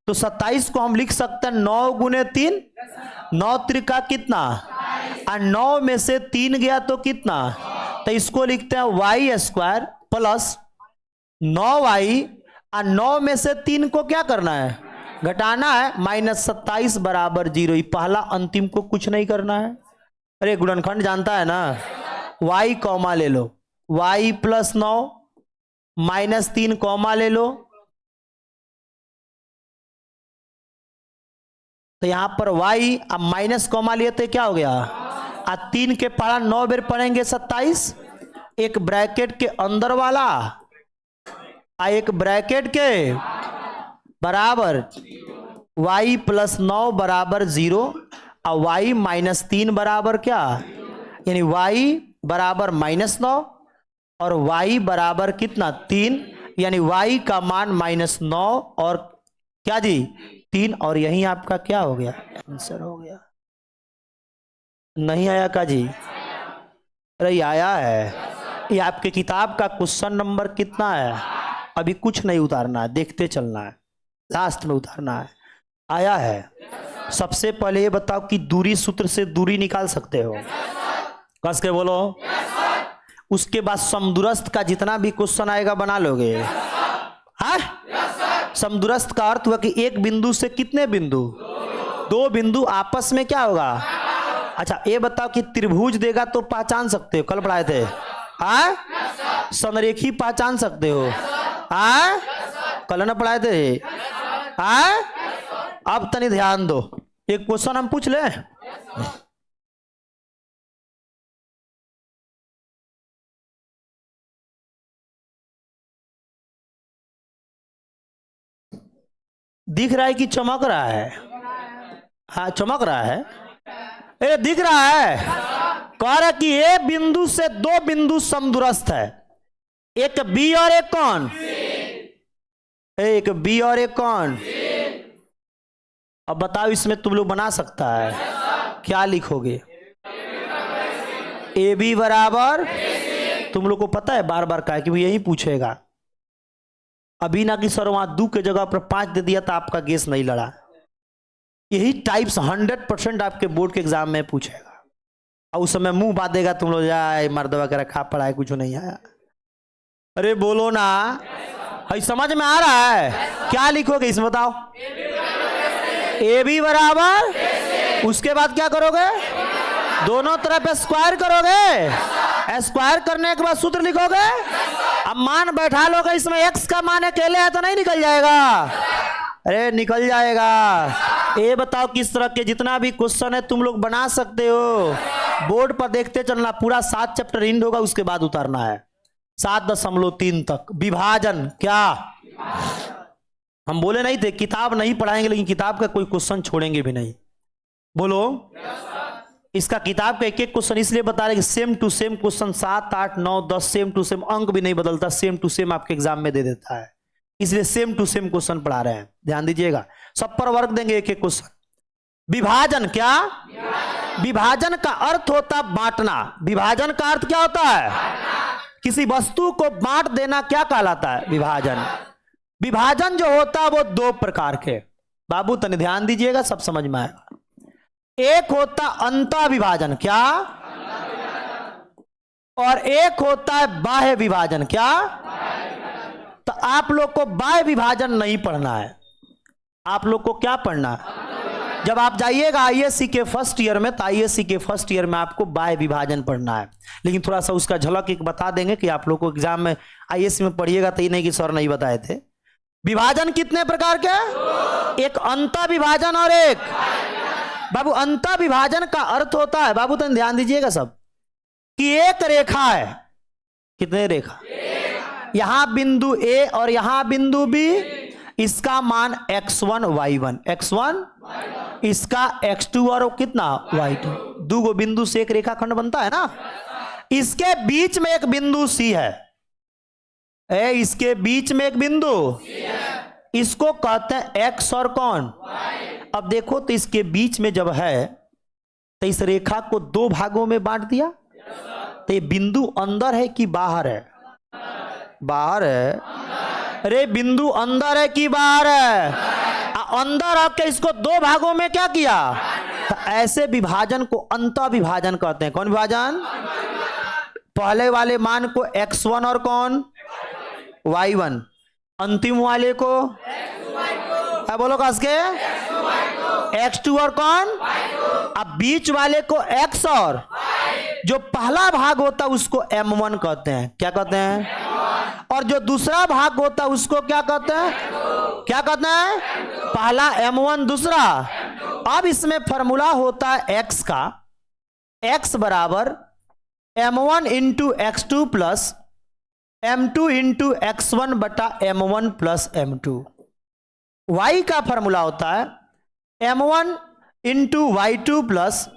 तो 27 को हम लिख सकते हैं 9 × 3, 9 त्रिका कितना? और 9 में से 3 गया तो कितना? तो इसको लिखते हैं वाई स्क्वायर प्लस 9y, और 9 में से 3 को क्या करना है? घटाना है, -27 बराबर 0। पहला अंतिम को कुछ नहीं करना है। अरे गुणनखंड जानता है ना, y कॉमा ले लो, y प्लस 9 -3 कॉमा ले लो, तो यहां पर y अब माइनस कॉमा लिए तो क्या हो गया? 3 के पढ़ा 9 बेर पढ़ेंगे 27, एक ब्रैकेट के अंदर वाला एक ब्रैकेट के बराबर y प्लस 9 बराबर 0 और y -3 बराबर क्या? यानी y बराबर -9 और y बराबर कितना? 3। यानी y का मान -9 और क्या जी? 3। और यही आपका क्या हो गया? आंसर हो गया। नहीं आया का जी? अरे आया है। ये आपके किताब का क्वेश्चन नंबर कितना है? अभी कुछ नहीं उतारना है, देखते चलना है, लास्ट में उतारना है। आया है। सबसे पहले ये बताओ कि दूरी सूत्र से दूरी निकाल सकते हो? कस के बोलो। उसके बाद समदूरस्थ का जितना भी क्वेश्चन आएगा बना लोगे? हाँ, समदूरस्थ का अर्थ हुआ कि एक बिंदु से कितने बिंदु, दो बिंदु आपस में क्या होगा। अच्छा ये बताओ कि त्रिभुज देगा तो पहचान सकते हो, कल पढ़ाए थे। समरेखी पहचान सकते हो, कल ना पढ़ाए थे। अब तनी ध्यान दो, एक क्वेश्चन हम पूछ ले। दिख रहा है कि चमक रहा है? हाँ चमक रहा है। ए दिख रहा है। कह रहा कि ए बिंदु से दो बिंदु समदूरस्थ है, एक बी और एक कौन, एक बी और एक कौन। अब बताओ इसमें तुम लोग बना सकता है, क्या लिखोगे? ए बी बराबर, तुम लोग को पता है बार बार का कि वो यही पूछेगा। अभी ना कि सर वहां 2 के जगह पर 5 दे दिया तो आपका गेस नहीं लड़ा। यही टाइप्स 100% आपके बोर्ड के एग्जाम में पूछेगा, और उस समय मुंह बांधेगा तुम लोग, जाए मर्दवा के रखा पढ़ाए कुछ नहीं आया। अरे बोलो ना, है समझ में आ रहा है? क्या लिखोगे इसमें बताओ? ए बी बराबर, उसके बाद क्या करोगे? दोनों तरफ स्क्वायर करोगे, स्क्वायर करने के बाद सूत्र लिखोगे। अब मान बैठा लोगे इसमें, एक्स का मान अकेले है तो नहीं निकल जाएगा? अरे निकल जाएगा। ये बताओ किस तरह के जितना भी क्वेश्चन है तुम लोग बना सकते हो, बोर्ड पर देखते चलना। पूरा 7 चैप्टर इंड होगा, उसके बाद उतारना है 7.3 तक। विभाजन क्या, हम बोले नहीं थे किताब नहीं पढ़ाएंगे, लेकिन किताब का कोई क्वेश्चन छोड़ेंगे भी नहीं। बोलो इसका किताब का एक एक क्वेश्चन इसलिए बता रहे कि same to same question 7, 8, 9, 10 same to same, अंक भी नहीं बदलता, सेम टू सेम आपके एग्जाम में दे देता है, इसलिए सेम टू सेम क्वेश्चन पढ़ा रहे हैं। ध्यान दीजिएगा, सब पर वर्क देंगे एक एक क्वेश्चन। विभाजन क्या, विभाजन का अर्थ होता बांटना। विभाजन का अर्थ क्या होता है? किसी वस्तु को बांट देना क्या कहलाता है? विभाजन। विभाजन जो होता है वो 2 प्रकार के, बाबू तने ध्यान दीजिएगा, सब समझ में आएगा। एक होता अंतः विभाजन, क्या? और एक होता है बाह्य विभाजन, क्या? तो आप लोग को बाह्य विभाजन नहीं पढ़ना है, आप लोग को क्या पढ़ना है? जब आप जाइएगा आईएससी के फर्स्ट ईयर में, तो आईएससी के फर्स्ट ईयर में आपको बाह्य विभाजन पढ़ना है। लेकिन थोड़ा सा उसका झलक एक बता देंगे कि आप लोग को एग्जाम में आईएससी में पढ़िएगा तो ये नहीं कि सर नहीं बताए थे। विभाजन कितने प्रकार के? एक अंतः विभाजन और एक बाबू। अंतः विभाजन का अर्थ होता है, बाबू तो ध्यान दीजिएगा सब, कि एक रेखा है। कितने रेखा? यहां बिंदु ए और यहां बिंदु बी, इसका मान x1 y1, x1 इसका x2 और कितना y2। 2 गो बिंदु से एक रेखाखंड बनता है ना। इसके बीच में एक बिंदु C है, इसके बीच में एक बिंदु, इसको कहते हैं x और कौन। अब देखो तो इसके बीच में जब है तो इस रेखा को 2 भागों में बांट दिया, तो ये बिंदु अंदर है कि बाहर है? बाहर है। अरे बिंदु अंदर है कि बाहर है? अंदर आके इसको 2 भागों में क्या किया? तो ऐसे विभाजन को अंतः विभाजन कहते हैं। कौन विभाजन? पहले वाले मान को x1 और कौन y1, अंतिम वाले को है, बोलो कस के x2 और कौन, अब बीच वाले को x और जो पहला भाग होता है उसको m1 कहते हैं। क्या कहते हैं? और जो दूसरा भाग होता है उसको क्या कहते हैं? क्या कहते हैं? पहला m1, दूसरा। अब इसमें फॉर्मूला होता है x का, x बराबर m1 into x2 plus m2 into x1 बटा m1 प्लस m2। y का फॉर्मूला होता है m1 into y2 plus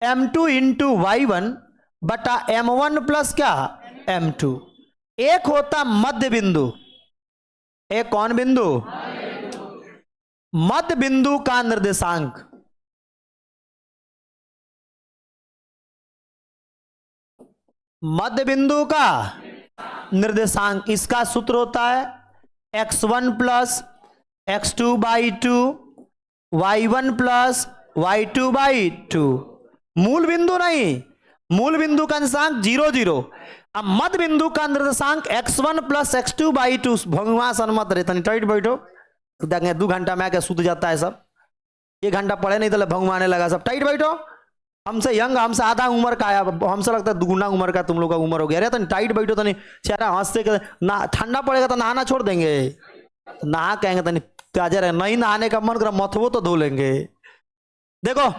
m2 into y1 बटा m1 प्लस क्या m2। एक होता मध्य बिंदु, एक कौन बिंदु? मध्य बिंदु का निर्देशांक। मध्य बिंदु का निर्देशांक, इसका सूत्र होता है x1 plus x2 by 2, y1 plus y2 by 2। मूल बिंदु नहीं, मूल बिंदु का निर्देशांक 0 0। अब मध्य बिंदु का निर्देशांक x1 प्लस x2 बाई 2। भगवान सन्मत रे, तनी टाइट बैठो, देखें 2 घंटा में आके सूत जाता है सब, 1 घंटा पढ़े नहीं तो भंगवाने लगा सब। टाइट बैठो, हमसे यंग, हमसे आधा उम्र का है, हमसे लगता है दुगुना उम्र का तुम लोग का उम्र हो गया। अरे तो टाइट बैठो, तो नहीं चेहरा हंसते ना, ठंडा पड़ेगा तो नहाना छोड़ देंगे, नहा कहेंगे तो नहीं ताजा रहे, नहीं नहाने का मन करा मथवो तो धो लेंगे। देखो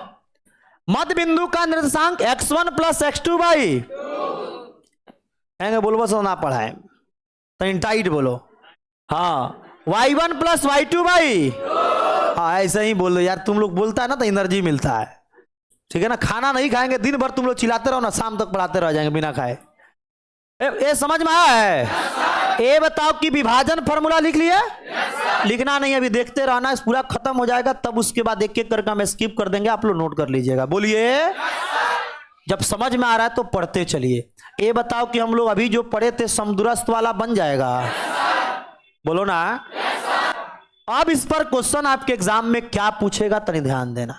मध्य बिंदु का निर्देशांक x1 प्लस x2 भाई, कहेंगे बोलो बस ना पढ़ाए तो टाइट बोलो। हाँ y1 प्लस y2 भाई, हाँ ऐसे ही बोलो यार, तुम लोग बोलता है ना तो एनर्जी मिलता है, ठीक है ना। खाना नहीं खाएंगे दिन भर, तुम लोग चिल्लाते रहो ना, शाम तक पढ़ाते रह जाएंगे बिना खाए। ये समझ में आया है? ये बताओ कि विभाजन फॉर्मूला लिख लिया? लिखना नहीं, अभी देखते रहना, इस पूरा खत्म हो जाएगा तब उसके बाद एक एक करके हम स्किप कर देंगे, आप लोग नोट कर लीजिएगा। बोलिए, जब समझ में आ रहा है तो पढ़ते चलिए। ये बताओ कि हम लोग अभी जो पढ़े थे समदूरस्थ वाला बन जाएगा? बोलो ना। अब इस पर क्वेश्चन आपके एग्जाम में क्या पूछेगा तनी ध्यान देना।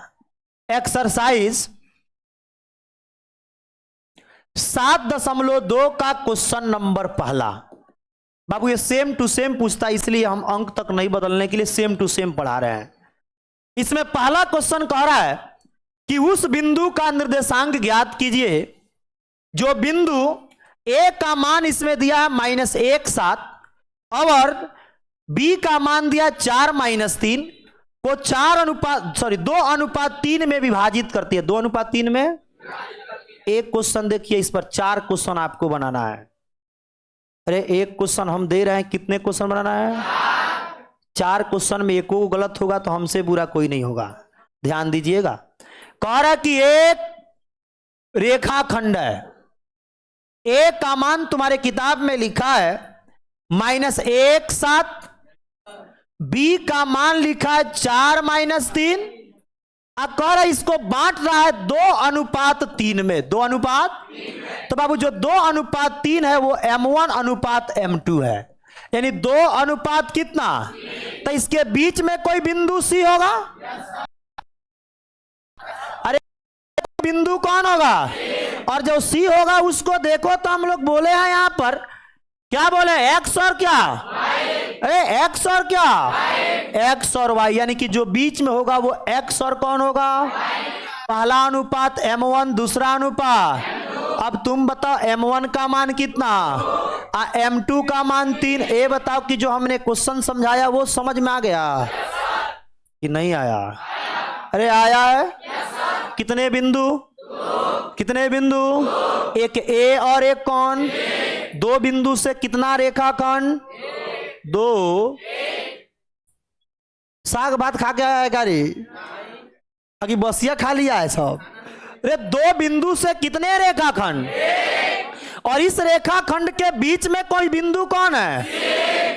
एक्सरसाइज 7.2 का क्वेश्चन नंबर पहला। बाबू ये सेम टू सेम पूछता है, इसलिए हम अंक तक नहीं बदलने के लिए सेम टू सेम पढ़ा रहे हैं। इसमें पहला क्वेश्चन कह रहा है कि उस बिंदु का निर्देशांक ज्ञात कीजिए जो बिंदु ए का मान इसमें दिया है -1 और बी का मान दिया 4-3 को 2:3 में विभाजित करती है। 2:3 में एक क्वेश्चन देखिए, इस पर 4 क्वेश्चन आपको बनाना है। अरे एक क्वेश्चन हम दे रहे हैं, कितने क्वेश्चन बनाना है? 4 क्वेश्चन में एक को गलत होगा तो हमसे बुरा कोई नहीं होगा, ध्यान दीजिएगा। कह रहा कि एक रेखाखंड है, ए का मान तुम्हारे किताब में लिखा है -1 बी का मान लिखा है 4-3, अब कह रहा इसको बांट रहा है 2:3 में। 2:3 तो बाबू जो 2:3 है वो M1:M2 है, यानी 2 कितना? तो इसके बीच में कोई बिंदु सी होगा? अरे बिंदु कौन होगा? और जो सी होगा उसको देखो, तो हम लोग बोले हैं यहां पर क्या बोले? एक्स और क्या? अरे एक्स और क्या? एक्स और वाई, यानी कि जो बीच में होगा वो एक्स और कौन होगा? पहला अनुपात M1, दूसरा अनुपात। अब तुम बताओ M1 का मान कितना, M2 का मान 3। ये बताओ कि जो हमने क्वेश्चन समझाया वो समझ में आ गया कि नहीं आया? अरे आया है। कितने बिंदु? कितने बिंदु? एक ए और एक कौन? 2 बिंदु से कितना रेखाखंड? 2। साग भात खा के आया गाड़ी अभी बसिया खा लिया है सब। अरे 2 बिंदु से कितने रेखाखंड? और इस रेखाखंड के बीच में कोई बिंदु कौन है?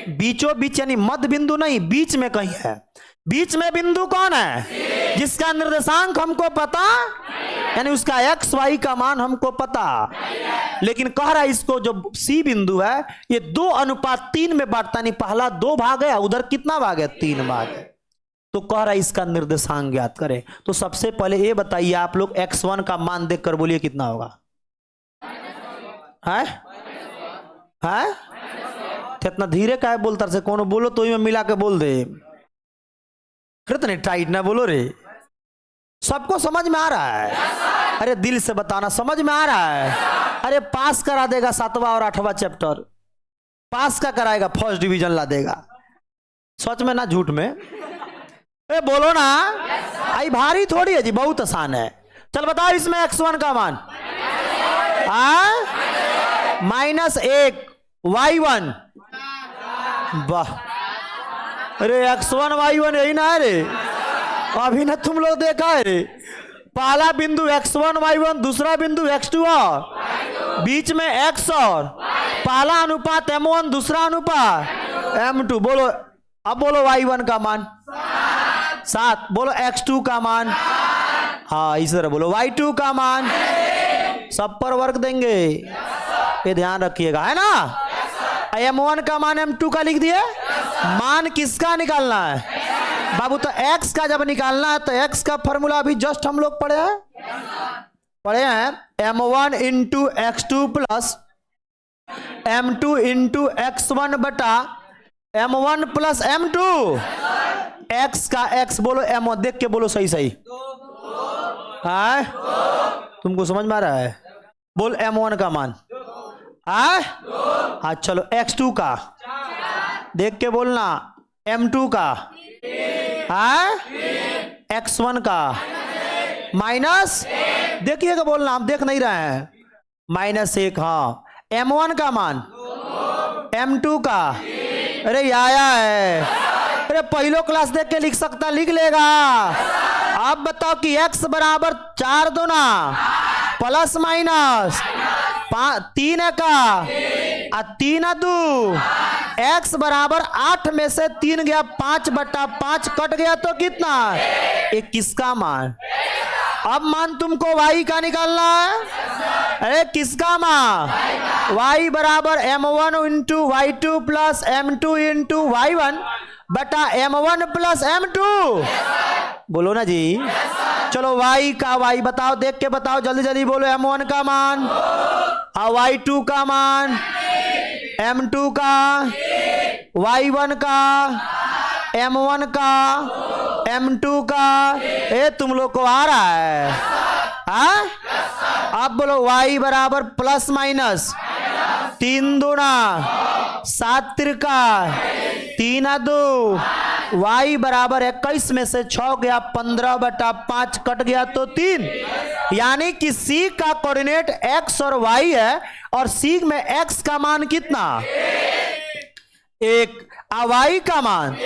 बीचों बीच, यानी मध्य बिंदु नहीं, बीच में कहीं है। बीच में बिंदु कौन है? जिसका निर्देशांक हमको पता, यानी उसका एक्स वाई का मान हमको पता। लेकिन कह रहा है इसको जो सी बिंदु है ये 2:3 में बांटता, नहीं पहला 2 भाग है, उधर कितना भाग है? 3 भाग है। तो कह रहा है इसका निर्देशांक ज्ञात करें। तो सबसे पहले ये बताइए आप लोग, x1 का मान देखकर बोलिए कितना होगा? है इतना धीरे का है बोलता से? कौन बोलो तो में मिला के बोल दे। नहीं टाइट ना बोलो रे, सबको समझ में आ रहा है? अरे दिल से बताना, समझ में आ रहा है? अरे पास करा देगा 7वां और 8वां चैप्टर, पास का कराएगा, फर्स्ट डिवीजन ला देगा। सच में ना झूठ में? ए बोलो ना। आई भारी थोड़ी है जी, बहुत आसान है। चल बताओ इसमें x1 का मान -1 y1। वाह, अरे x1 y1 यही ना है रे, अभी ना तुम लोग देखा है रे। पहला बिंदु x1 y1, दूसरा बिंदु x2 और बीच में x और पहला अनुपात M1, दूसरा अनुपात M2। बोलो अब, बोलो y1 का मान 7, बोलो x2 का मान, हाँ इस तरह बोलो y2 का मान। सब पर वर्क देंगे, ये ध्यान रखिएगा, है ना? M1 का मान M2 का लिख दिए। मान किसका निकालना है बाबू? तो x का जब निकालना है तो x का फॉर्मूला अभी जस्ट हम लोग पढ़े हैं M1 into x2 plus M2 into x1 बटा M1 प्लस M2। एक्स का एक्स बोलो, एम देख के बोलो सही सही। हाँ तुमको समझ में आ रहा है? बोल m1 का मान। हाँ चलो x2 का देख के बोलना, m2 का, हाँ x1 का माइनस, देखिएगा बोलना, आप देख नहीं रहे हैं, -1। हाँ m1 का मान, m2 का, अरे आया है, अरे पहलो क्लास देख के लिख सकता, लिख लेगा। आप बताओ कि x बराबर 4 दूना प्लस माइनस 3 का 3 2, x बराबर 8 में से 3 गया, 5/5 कट गया तो कितना? 21 का मान। अब मान तुमको y का निकालना है। अरे किसका मान? y बराबर m1 into y2 plus m2 into y1 बटा m1 प्लस m2। बोलो ना जी। चलो y का y बताओ, देख के बताओ, जल्दी जल्दी बोलो। m1 का मान, y2 का मान, m2 का, y1 का, m1 का, m2 का। ए तुम लोग को आ रहा है? हाँ अब बोलो y बराबर प्लस माइनस 3 दूना 7 तिरका 3 2, y बराबर 21 में से 6 गया, 15/5 कट गया तो 3। यानी कि c का कोऑर्डिनेट x और y है और c में x का मान कितना? 1। y का मान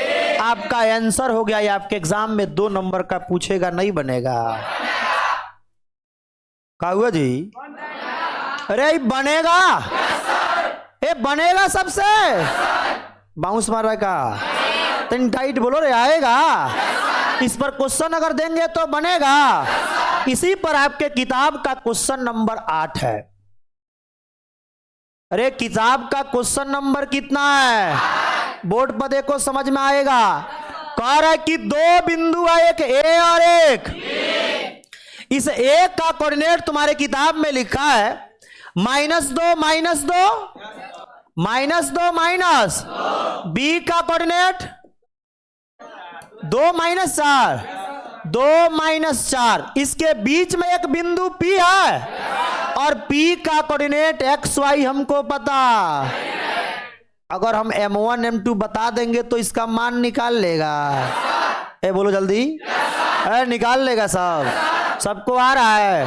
आपका आंसर हो गया। ये आपके एग्जाम में 2 नंबर का पूछेगा, नहीं बनेगा। क्या हुआ जी? अरे बनेगा, ये बनेगा सबसे। बाउंस मार रहा है का? तुम टाइट बोलो रे, आएगा। इस पर क्वेश्चन अगर देंगे तो बनेगा। इसी पर आपके किताब का क्वेश्चन नंबर 8 है। अरे किताब का क्वेश्चन नंबर कितना है? बोर्ड पर देखो, समझ में आएगा। कह रहा है कि 2 बिंदु है, एक ए और एक। इस ए का कोऑर्डिनेट तुम्हारे किताब में लिखा है -2 -2 -2 माइनस, बी का कोऑर्डिनेट 2 -4 2 -4। इसके बीच में एक बिंदु P है और P का कोऑर्डिनेट XY हमको पता। अगर हम M1 M2 बता देंगे तो इसका मान निकाल लेगा। ए बोलो जल्दी। निकाल लेगा सब, सबको आ रहा है।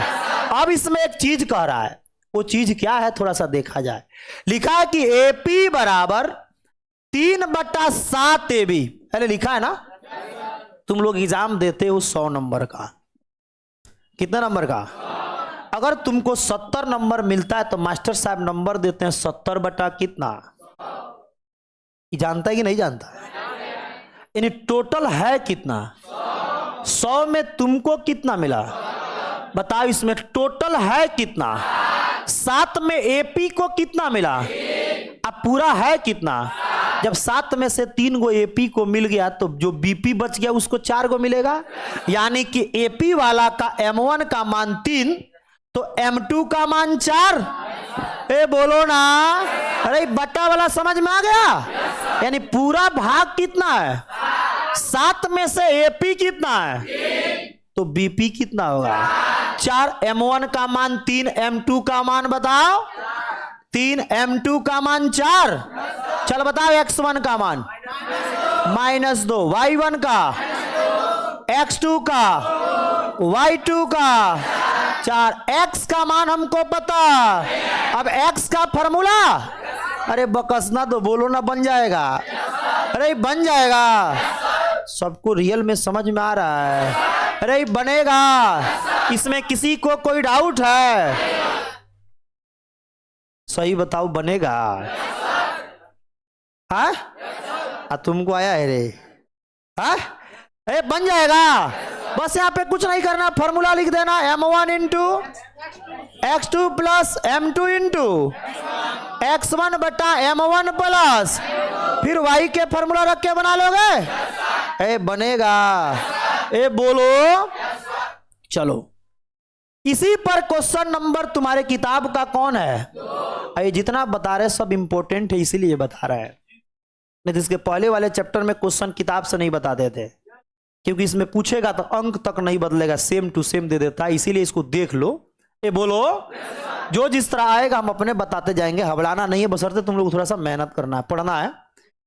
अब इसमें एक चीज कह रहा है, वो चीज क्या है थोड़ा सा देखा जाए। लिखा है कि AP बराबर 3/7 AB। पहले लिखा है ना, तुम लोग एग्जाम देते हो 100 नंबर का, कितना नंबर का? अगर तुमको 70 नंबर मिलता है तो मास्टर साहब नंबर देते हैं 70 बटा कितना? जानता है कि नहीं जानता? यानी टोटल है कितना? 100 में तुमको कितना मिला बताओ? इसमें टोटल है कितना? 7 में AP को कितना मिला? अब पूरा है कितना? जब 7 में से 3 गो AP को मिल गया तो जो BP बच गया उसको 4 गो मिलेगा। यानी कि AP वाला का M1 का मान 3 तो M2 का मान 4। ए बोलो ना। अरे बट्टा वाला समझ में आ गया? यानी पूरा भाग कितना है? 7 में से AP कितना है तो BP कितना होगा? 4। M1 का मान 3, M2 का मान बताओ? 3, M2 का मान 4। चल बताओ X1 का मान -2, Y1 का, X2 का, Y2 का 4। X का मान हमको पता। अब X का फॉर्मूला, अरे बकसना तो बोलो ना, बन जाएगा। अरे बन जाएगा, सबको रियल में समझ में आ रहा है। अरे बनेगा, इसमें किसी को कोई डाउट है? सही बताओ, बनेगा? हाँ तुमको आया है रे? हाँ बन जाएगा। बस यहाँ पे कुछ नहीं करना, फॉर्मूला लिख देना M1 into X2 plus M2 into X1 बटा M1 प्लस फिर Y के फॉर्मूला रख के बना लोगे। बनेगा। बोलो। चलो इसी पर क्वेश्चन नंबर तुम्हारे किताब का कौन है? ये जितना बता रहे सब इंपॉर्टेंट है, इसीलिए बता रहे हैं। नहीं तो इसके पहले वाले चैप्टर में क्वेश्चन किताब से नहीं बताते थे। क्योंकि इसमें पूछेगा तो अंक तक नहीं बदलेगा, सेम टू सेम दे देता है, इसीलिए इसको देख लो। ये बोलो, जो जिस तरह आएगा हम अपने बताते जाएंगे, हबड़ाना नहीं है, बशर्ते तुम लोग थोड़ा सा मेहनत करना है, पढ़ना है,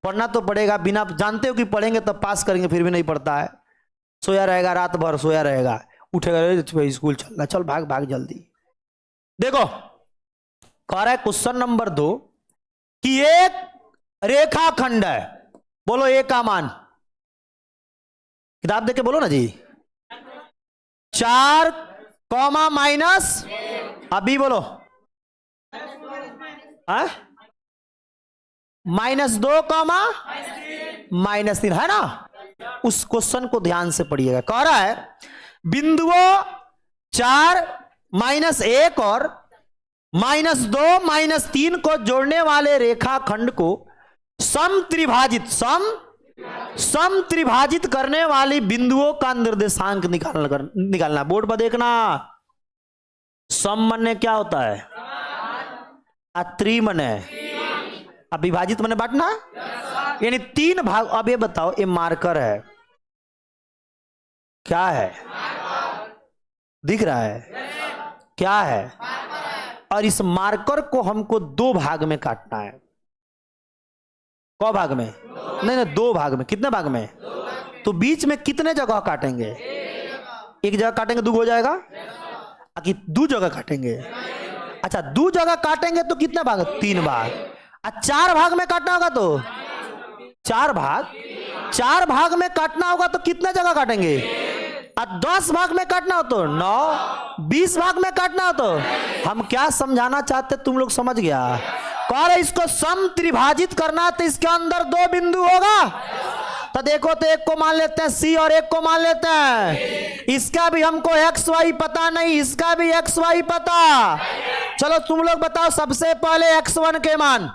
पढ़ना तो पड़ेगा, बिना जानते हो कि पढ़ेंगे तब पास करेंगे, फिर भी नहीं पढ़ता है, सोया रहेगा रात भर, सोया रहेगा, उठेगा स्कूल चलना, चल भाग भाग जल्दी। देखो कह रहा है क्वेश्चन नंबर 2 कि एक रेखाखंड है, बोलो ए का मान, किताब देख के बोलो ना जी, 4 कॉमा माइनस, अभी बोलो -2 कॉमा -3 है ना। उस क्वेश्चन को ध्यान से पढ़िएगा। कह रहा है बिंदुओं 4 -1 और -2 -3 को जोड़ने वाले रेखाखंड को समत्रिभाजित करने वाली बिंदुओं का निर्देशांक निकालना। बोर्ड पर देखना, सम मने क्या होता है, त्रि मने, अब विभाजित मने बांटना, यानी 3 भाग। अब ये बताओ, ये मार्कर है, क्या है, दिख रहा है, क्या है, और इस मार्कर को हमको 2 भाग में काटना है। कौ भाग में? नहीं 2 भाग में। कितने भाग में? तो बीच में कितने जगह काटेंगे? एक जगह काटेंगे 2 हो जाएगा, कि 2 जगह काटेंगे? अच्छा 2 जगह काटेंगे तो कितने भाग? 3 भाग। 4 भाग में काटना होगा तो 4 भाग में काटना होगा तो कितने जगह काटेंगे? 10 भाग में काटना हो तो 9, 20 भाग में काटना हो तो। हम क्या समझाना चाहते तुम लोग समझ गया? कह रहे इसको समत्रिभाजित करना तो इसके अंदर 2 बिंदु होगा। तो देखो, तो एक को मान लेते हैं C और एक को मान लेते हैं, इसका भी हमको XY पता नहीं, इसका भी XY पता। चलो तुम लोग बताओ, सबसे पहले X1 के मान,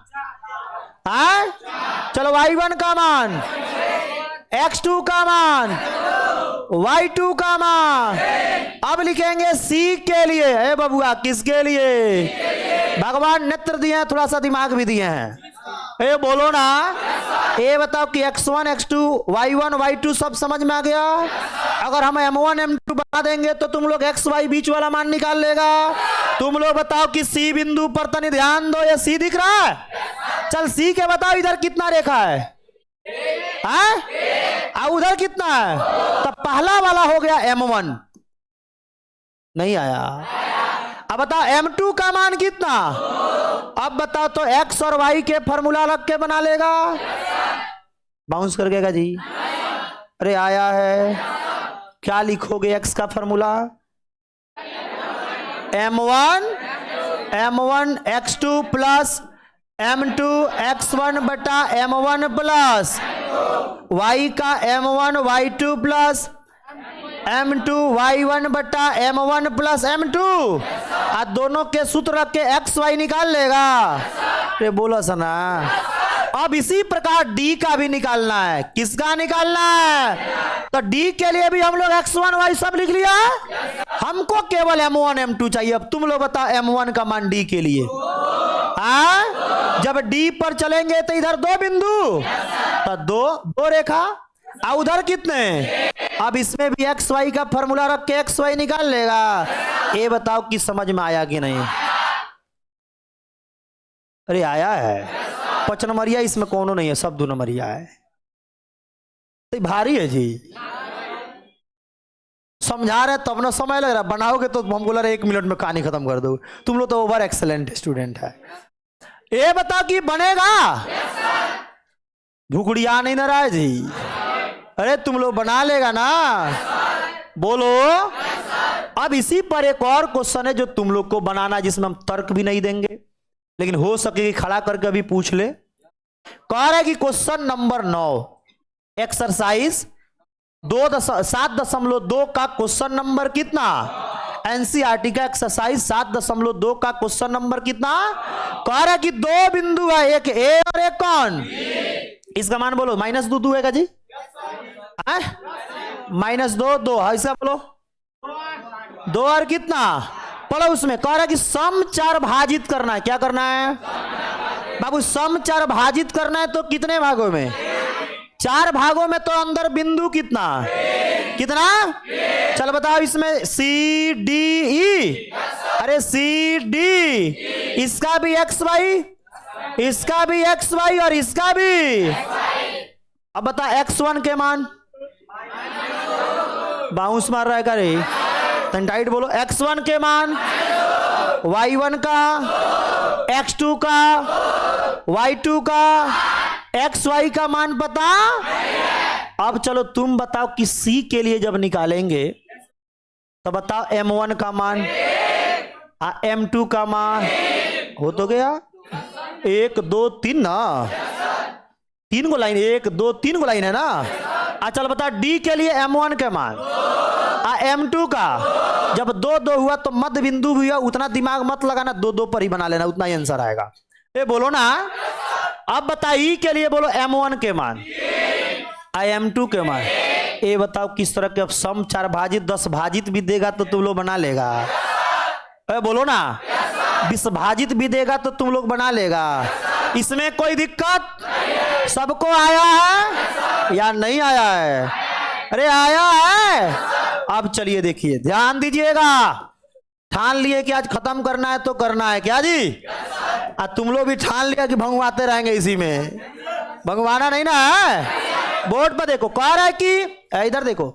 चलो Y1 का मान, X2 का मान, Y2 का मान। अब लिखेंगे C के लिए। ए बबुआ, किसके लिए? भगवान नेत्र दिए हैं, थोड़ा सा दिमाग भी दिए हैं। ए बोलो ना, ये बताओ कि X1 X2 Y1 Y2 सब समझ में आ गया? अगर हम M1 M2 बता देंगे तो तुम लोग XY बीच वाला मान निकाल लेगा। तुम लोग बताओ कि C बिंदु पर तनी ध्यान दो, ये C दिख रहा है? चल C के बताओ, इधर कितना रेखा है? उधर कितना है? तो पहला वाला हो गया M1, नहीं आया। अब बताओ M2 का मान कितना? अब बताओ तो X और Y के फॉर्मूला रख के बना लेगा? बाउंस कर गएगा जी? अरे आया है, क्या लिखोगे X का formula? M1 X2 plus M2 X1 बटा M1 प्लस Y का M1 Y2 plus M2 Y1 बटा M1 प्लस M2। दोनों के सूत्र रख के XY निकाल लेगा। ये बोलो सना। अब इसी प्रकार D का भी निकालना है। किसका निकालना है? तो D के लिए भी हम लोग X1 Y सब लिख लिया, हमको केवल M1 M2 चाहिए। अब तुम लोग बताओ M1 का मान D के लिए। जब D पर चलेंगे तो इधर 2 बिंदु, तो 2 रेखा, और उधर कितने? अब इसमें भी XY का फॉर्मूला रख के XY निकाल लेगा। ये बताओ कि समझ में आया कि नहीं? अरे आया है। 5 नंबरिया इसमें कोनो नहीं है, सब 2 नंबरिया है। तो भारी है जी, समझा रहे तब ना समय लग रहा, बनाओगे तो हम बोला 1 मिनट में कहानी खत्म कर दो। तुम लोग तो ओवर एक्सेलेंट स्टूडेंट है। ये बताओ कि बनेगा? भुकड़िया नहीं ना रहा है जी? अरे तुम लोग बना लेगा ना? बोलो। अब इसी पर एक और क्वेश्चन है जो तुम लोग को बनाना, जिसमें हम तर्क भी नहीं देंगे, लेकिन हो सके कि खड़ा करके अभी पूछ ले। कह रहा है कि क्वेश्चन नंबर 9 एक्सरसाइज 7.2 का क्वेश्चन नंबर कितना? एनसीईआरटी का एक्सरसाइज 7.2 का क्वेश्चन नंबर कितना? कह रहा है कि 2 बिंदु है, एक ए और एक कौन? इसका मान बोलो। -2 है का जी? -2 है, इसका बोलो 2 और कितना? पढ़ो उसमें। कह रहा है कि सम 4 भाजित करना है। क्या करना है बाबू? सम 4 भाजित करना है। तो कितने भागों में? 4 भागों में। तो अंदर बिंदु कितना? कितना? चल बताओ इसमें सी डी ई, अरे सी डी, इसका भी एक्स वाई, इसका भी एक्स वाई और इसका भी। अब बता x1 के मान, बाउंस मार रहा है का रे, टाइट बोलो। x1 के मान, y1 का, x2 का, y2 का, xy का मान पता। अब चलो तुम बताओ कि c के लिए जब निकालेंगे तो बताओ m1 का मान, m2 का मान, हो तो गया 1 2 3 ना, 3 गो लाइन, 1 2 3 गो लाइन है ना। चल बता d के लिए m1 के मान, m2 का, जब 2 2 हुआ तो मध्य बिंदु भी हुआ, उतना दिमाग मत लगाना, 2 2 पर ही बना लेना, उतना ही आंसर आएगा। ये बोलो ना। अब बता ई के लिए बोलो m1 के मान, m2 के मान। ये बताओ किस तरह के, अब सम 4 भाजित 10 भाजित भी देगा तो तुम लोग बना लेगा। बोलो ना, 20 भाजित भी देगा तो तुम लोग बना लेगा, इसमें कोई दिक्कत? सबको आया है या नहीं आया है? अरे आया है। अब चलिए देखिए, ध्यान दीजिएगा, ठान लिए कि आज खत्म करना है तो करना है क्या जी? तुम लोग भी ठान लिया कि भंगवाते रहेंगे इसी में, भंगवाना नहीं ना है। बोर्ड पर देखो, कह रहा है कि इधर देखो,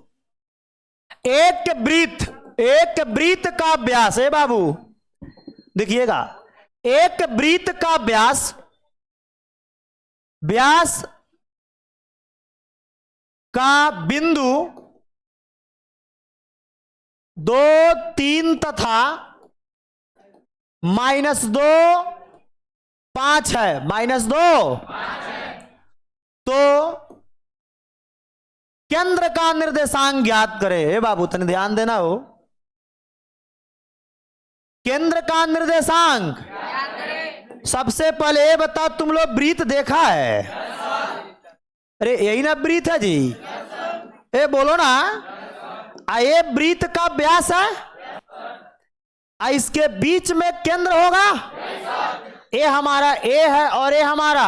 एक वृत्त का व्यास है बाबू, देखिएगा, एक वृत्त का व्यास का बिंदु 2 3 तथा -2 5 है, -2, तो केंद्र का निर्देशांक ज्ञात करे। हे बाबू तने ध्यान देना हो, केंद्र का निर्देशांक। सबसे पहले ये बताओ, तुम लोग वृत्त देखा है? अरे यही ना वृत्त है जी, ये बोलो ना। ये वृत्त का व्यास है, इसके बीच में केंद्र होगा, ये हमारा ए है और ये हमारा,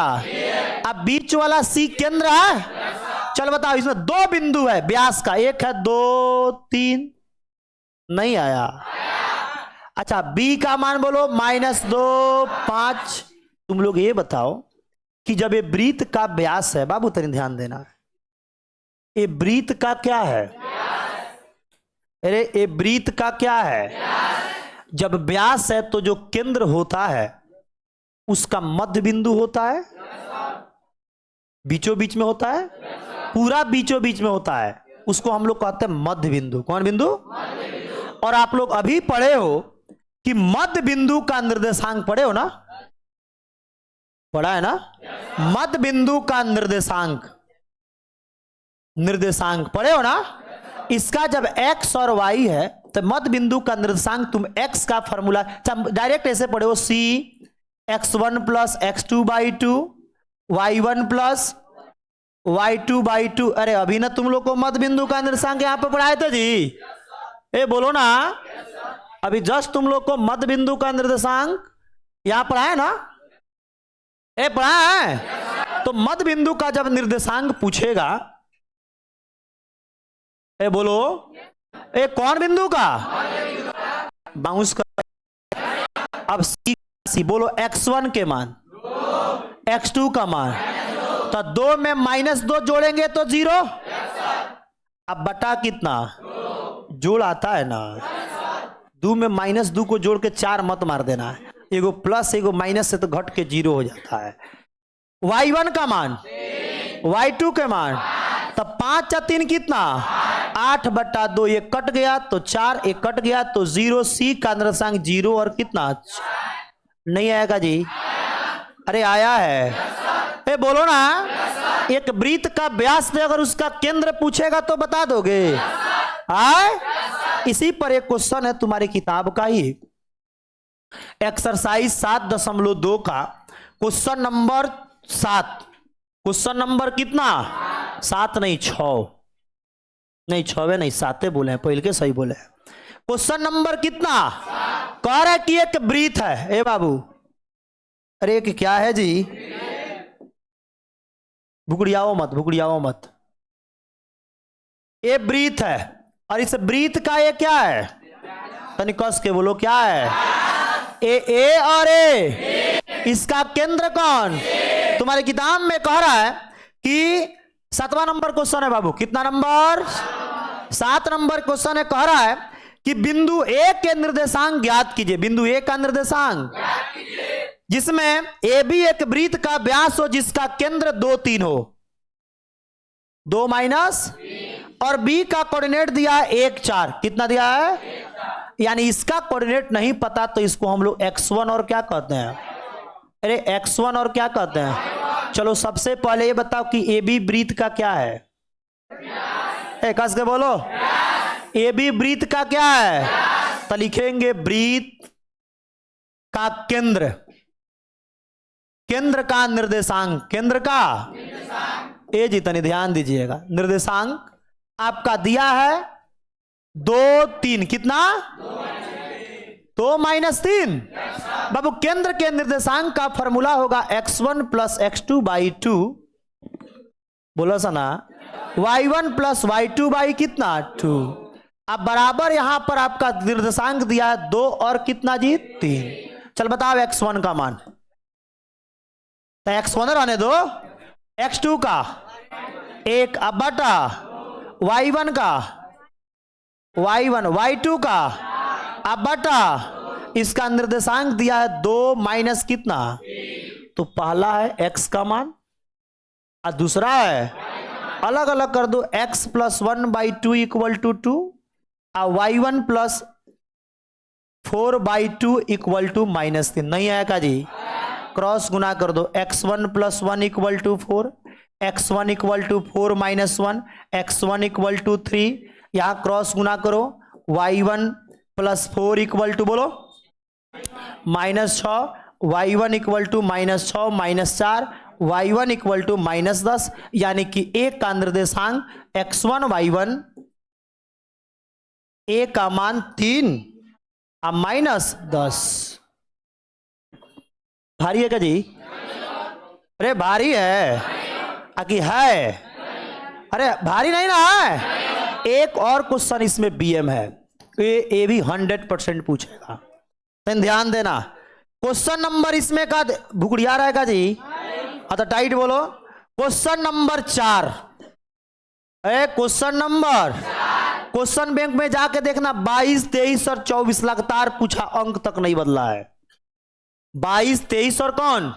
अब बीच वाला सी केंद्र है। चल बताओ, इसमें 2 बिंदु है व्यास का, एक है 2 3, नहीं आया। अच्छा, बी का मान बोलो -2 5। तुम लोग ये बताओ कि जब ये वृत्त का व्यास है, बाबू तनी ध्यान देना, ये वृत्त का क्या है? अरे ये वृत्त का क्या है? जब व्यास है तो जो केंद्र होता है उसका मध्य बिंदु होता है, बीचों बीच में होता है, पूरा बीचों बीच में होता है, उसको हम लोग कहते हैं मध्य बिंदु। कौन बिंदु? और आप लोग अभी पढ़े हो कि मध्य बिंदु का निर्देशांक, पढ़े हो ना, पढ़ा है ना? मध्य बिंदु का निर्देशांक पढ़े हो ना? इसका जब x और y है तो मध्य बिंदु का निर्देशांक तुम x का फॉर्मूला डायरेक्ट ऐसे पढ़े हो, c x1 + x2/2 y1 + y2/2। अरे अभी ना तुम लोग को मध्य बिंदु का निर्देशांक यहाँ पे पढ़ाए थे जी, ए बोलो ना, अभी जस्ट तुम लोग को मध्य बिंदु का निर्देशांक यहाँ पढ़ाए ना, ए पढ़ा है। तो मध्य बिंदु का जब निर्देशांक पूछेगा, ए बोलो, ए कौन बिंदु का? बाउंस कर। अब सी बोलो, x1 के मान, x2 का मान, तो 2 में -2 जोड़ेंगे तो 0। अब बटा कितना जोड़ आता है ना, 2 में -2 को जोड़ के 4 मत मार देना है, एगो प्लस एगो माइनस से तो घट के 0 हो जाता है। y1 का मान, y2 के मान, तो 5 या 3 कितना, 8/2, ये कट गया तो 4, एक कट गया तो 0। सी का निर्देशांक 0 और कितना, नहीं आएगा जी? अरे आया है, ए बोलो ना। एक वृत्त का व्यास से अगर उसका केंद्र पूछेगा तो बता दोगे? इसी पर एक क्वेश्चन है तुम्हारी किताब का ही, एक्सरसाइज 7.2 का क्वेश्चन नंबर 7। क्वेश्चन नंबर कितना? 7 नहीं 6, नहीं 6 नहीं 7 बोले हैं, पहले के सही बोले हैं। क्वेश्चन नंबर कितना? कह रहा है कि एक वृत्त है, ए बाबू, अरे एक क्या है जी, भुगड़ियाओ मत, भुगड़ियाओ मत, ये ब्रीथ है और इस ब्रीथ का ये क्या है, तनी कस के बोलो क्या है, ए और ए, इसका केंद्र कौन, तुम्हारे किताब में कह रहा है कि 7वां नंबर क्वेश्चन है बाबू, कितना नंबर, 7 नंबर क्वेश्चन है, कह रहा है कि बिंदु ए के निर्देशांक ज्ञात कीजिए, बिंदु ए का निर्देशांक जिसमें ए भी एक वृत्त का व्यास हो जिसका केंद्र 2 3 हो, 2 माइनस, और बी का कोऑर्डिनेट दिया है 1 4, कितना दिया है, यानी इसका कोऑर्डिनेट नहीं पता तो इसको हम लोग x1 और क्या कहते हैं, अरे x1 और क्या कहते हैं। चलो सबसे पहले ये बताओ कि ए बी वृत्त का क्या है, कस के बोलो, ए बी वृत्त का क्या है, तो लिखेंगे वृत्त का केंद्र, केंद्र का निर्देशांक, केंद्र का ए जी तनी ध्यान दीजिएगा, निर्देशांक आपका दिया है 2 3, कितना 2 माइनस 3, बाबू केंद्र के निर्देशांक का फॉर्मूला होगा x1 प्लस x2 बाई 2, बोलो सना, y1 प्लस y2 बाई कितना 2, अब बराबर यहां पर आपका निर्देशांक दिया है 2 और कितना जी 3, चल बताओ x1 का मान, तो x1 रहने दो, x2 का 1 अब बटा y1 का y1, y2 का अब बटा इसका निर्देशांक दिया है 2 माइनस कितना, तो पहला है x का मान और दूसरा है, अलग अलग कर दो, x plus 1 by 2 equal to 2 और y1 plus 4 by 2 equal to minus 3, नहीं आएगा जी, क्रॉस गुना कर दो, x1 plus 1 equal to 4, x1 equal to 4 minus 1, x1 equal to 3, यहां क्रॉस गुना करो, y1 प्लस 4 इक्वल टू बोलो -6, y1 equal to -6 -4, y1 equal to -10, यानी कि ए का निर्देशांक x1 y1, ए का मान 3 और -10, भारी है क्या जी, अरे भारी है कि है, अरे भारी नहीं ना है। एक और क्वेश्चन इसमें बीएम है, ये भी 100% पूछेगा, तो ध्यान देना, क्वेश्चन नंबर इसमें का भुगड़िया रहेगा जी, तो टाइट बोलो, क्वेश्चन नंबर 4, क्वेश्चन बैंक में जाके देखना 22 23 और 24 लगातार पूछा, अंक तक नहीं बदला है, 22 23 और कौन,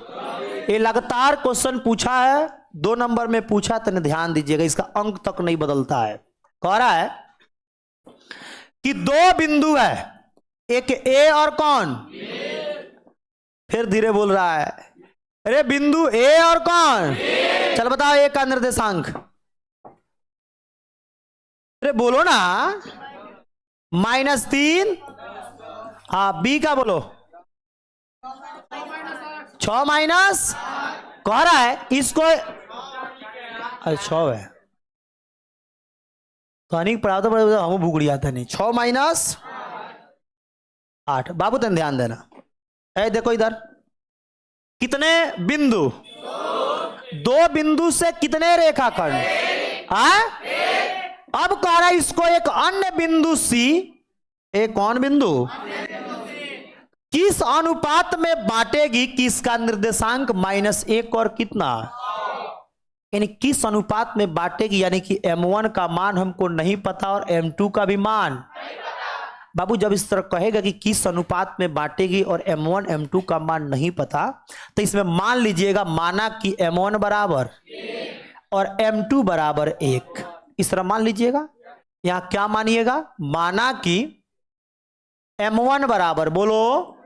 ये लगातार क्वेश्चन पूछा है, 2 नंबर में पूछा, तो ध्यान दीजिएगा इसका अंक तक नहीं बदलता है। कह रहा है कि 2 बिंदु है, एक ए और कौन, फिर धीरे बोल रहा है, अरे बिंदु ए और कौन, चल बताओ ए का निर्देशांक, अरे बोलो ना, -3, हाँ बी का बोलो 6 माइनस, कह रहा है इसको, अरे 6 है तो अनिक पढ़ा तो हम भूगड़ी आता नहीं, 6 माइनस 8, बाबू तुम ध्यान देना, देखो इधर कितने बिंदु, 2 बिंदु से कितने रेखाखंड, अब कह रहा है इसको एक अन्य बिंदु सी, एक कौन बिंदु, किस अनुपात में बांटेगी, किसका निर्देशांक -1 और कितना, यानी किस अनुपात में बांटेगी, यानी कि m1 का मान हमको नहीं पता और m2 का भी मान, बाबू जब इस तरह कहेगा कि किस अनुपात में बांटेगी और m1 m2 का मान नहीं पता, तो इसमें मान लीजिएगा, माना कि m1 बराबर और m2 बराबर 1, इस तरह मान लीजिएगा, यहां क्या मानिएगा, माना कि m1 बराबर बोलो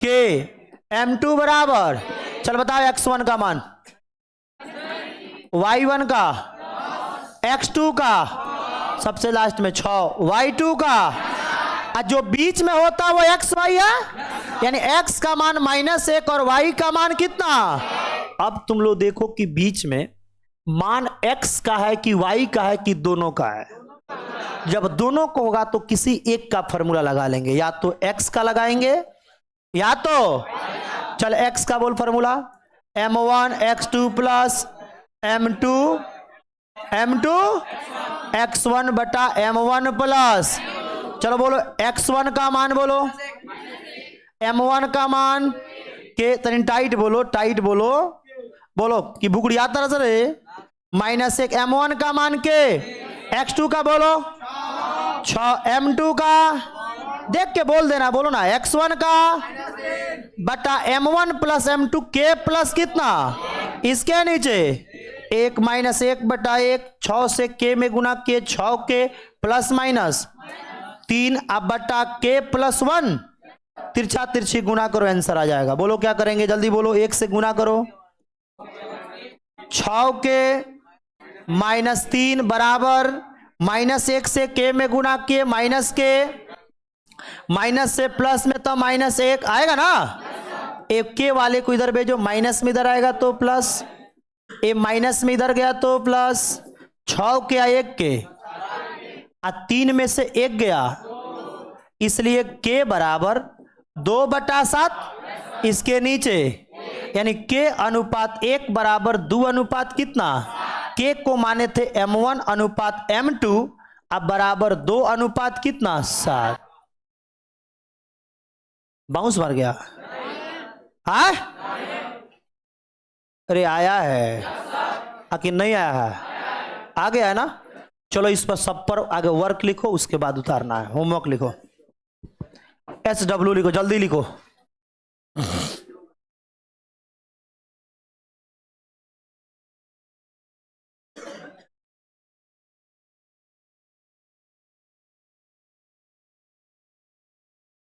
के, m2 बराबर, चल बताओ x1 का मान, y1 का, x2 का, सबसे लास्ट में 6, y2 का, और जो बीच में होता है वो x y है, यानी x का मान -1 और y का मान कितना, अब तुम लोग देखो कि बीच में मान x का है कि y का है कि दोनों का है, जब दोनों को होगा तो किसी एक का फॉर्मूला लगा लेंगे, या तो x का लगाएंगे या तो, चल x का बोल formula, m1 x2 plus m2 x1 बटा m1 प्लस, चलो बोलो x1 का मान बोलो, m1 का मान के तनी टाइट बोलो, टाइट बोलो, बोलो कि बुकड़िया तरह से रे, -1 m1 का मान के, x2 का बोलो 6, m2 का देख के बोल देना, बोलो ना x1 का बटा m1 प्लस m2 के प्लस कितना, इसके नीचे 1 - 1 बटा 1, 6 से के में गुना के, 6 के प्लस माइनस 3 अब बटा के प्लस 1, तिरछा तिरछी गुना करो, आंसर आ जाएगा। बोलो क्या करेंगे, जल्दी बोलो, 1 से गुना करो, 6 के -3 बराबर -1 से के में गुना के, माइनस के, माइनस से प्लस में तो -1 आएगा ना, एक के वाले को इधर भेजो, माइनस में इधर आएगा तो प्लस, ए माइनस में इधर गया तो प्लस, 6 के 1 के 3 में से 1 गया, इसलिए के बराबर 2/7, इसके नीचे यानी के अनुपात 1 बराबर 2 अनुपात कितना, के को माने थे m1 अनुपात m2, अब बराबर 2 अनुपात कितना 7। बाउंस मार गया, हाँ अरे आया है आखिर नहीं आया है, आ गया है ना। चलो इस पर सब पर आगे वर्क लिखो, उसके बाद उतारना है, होमवर्क लिखो, SW लिखो, जल्दी लिखो।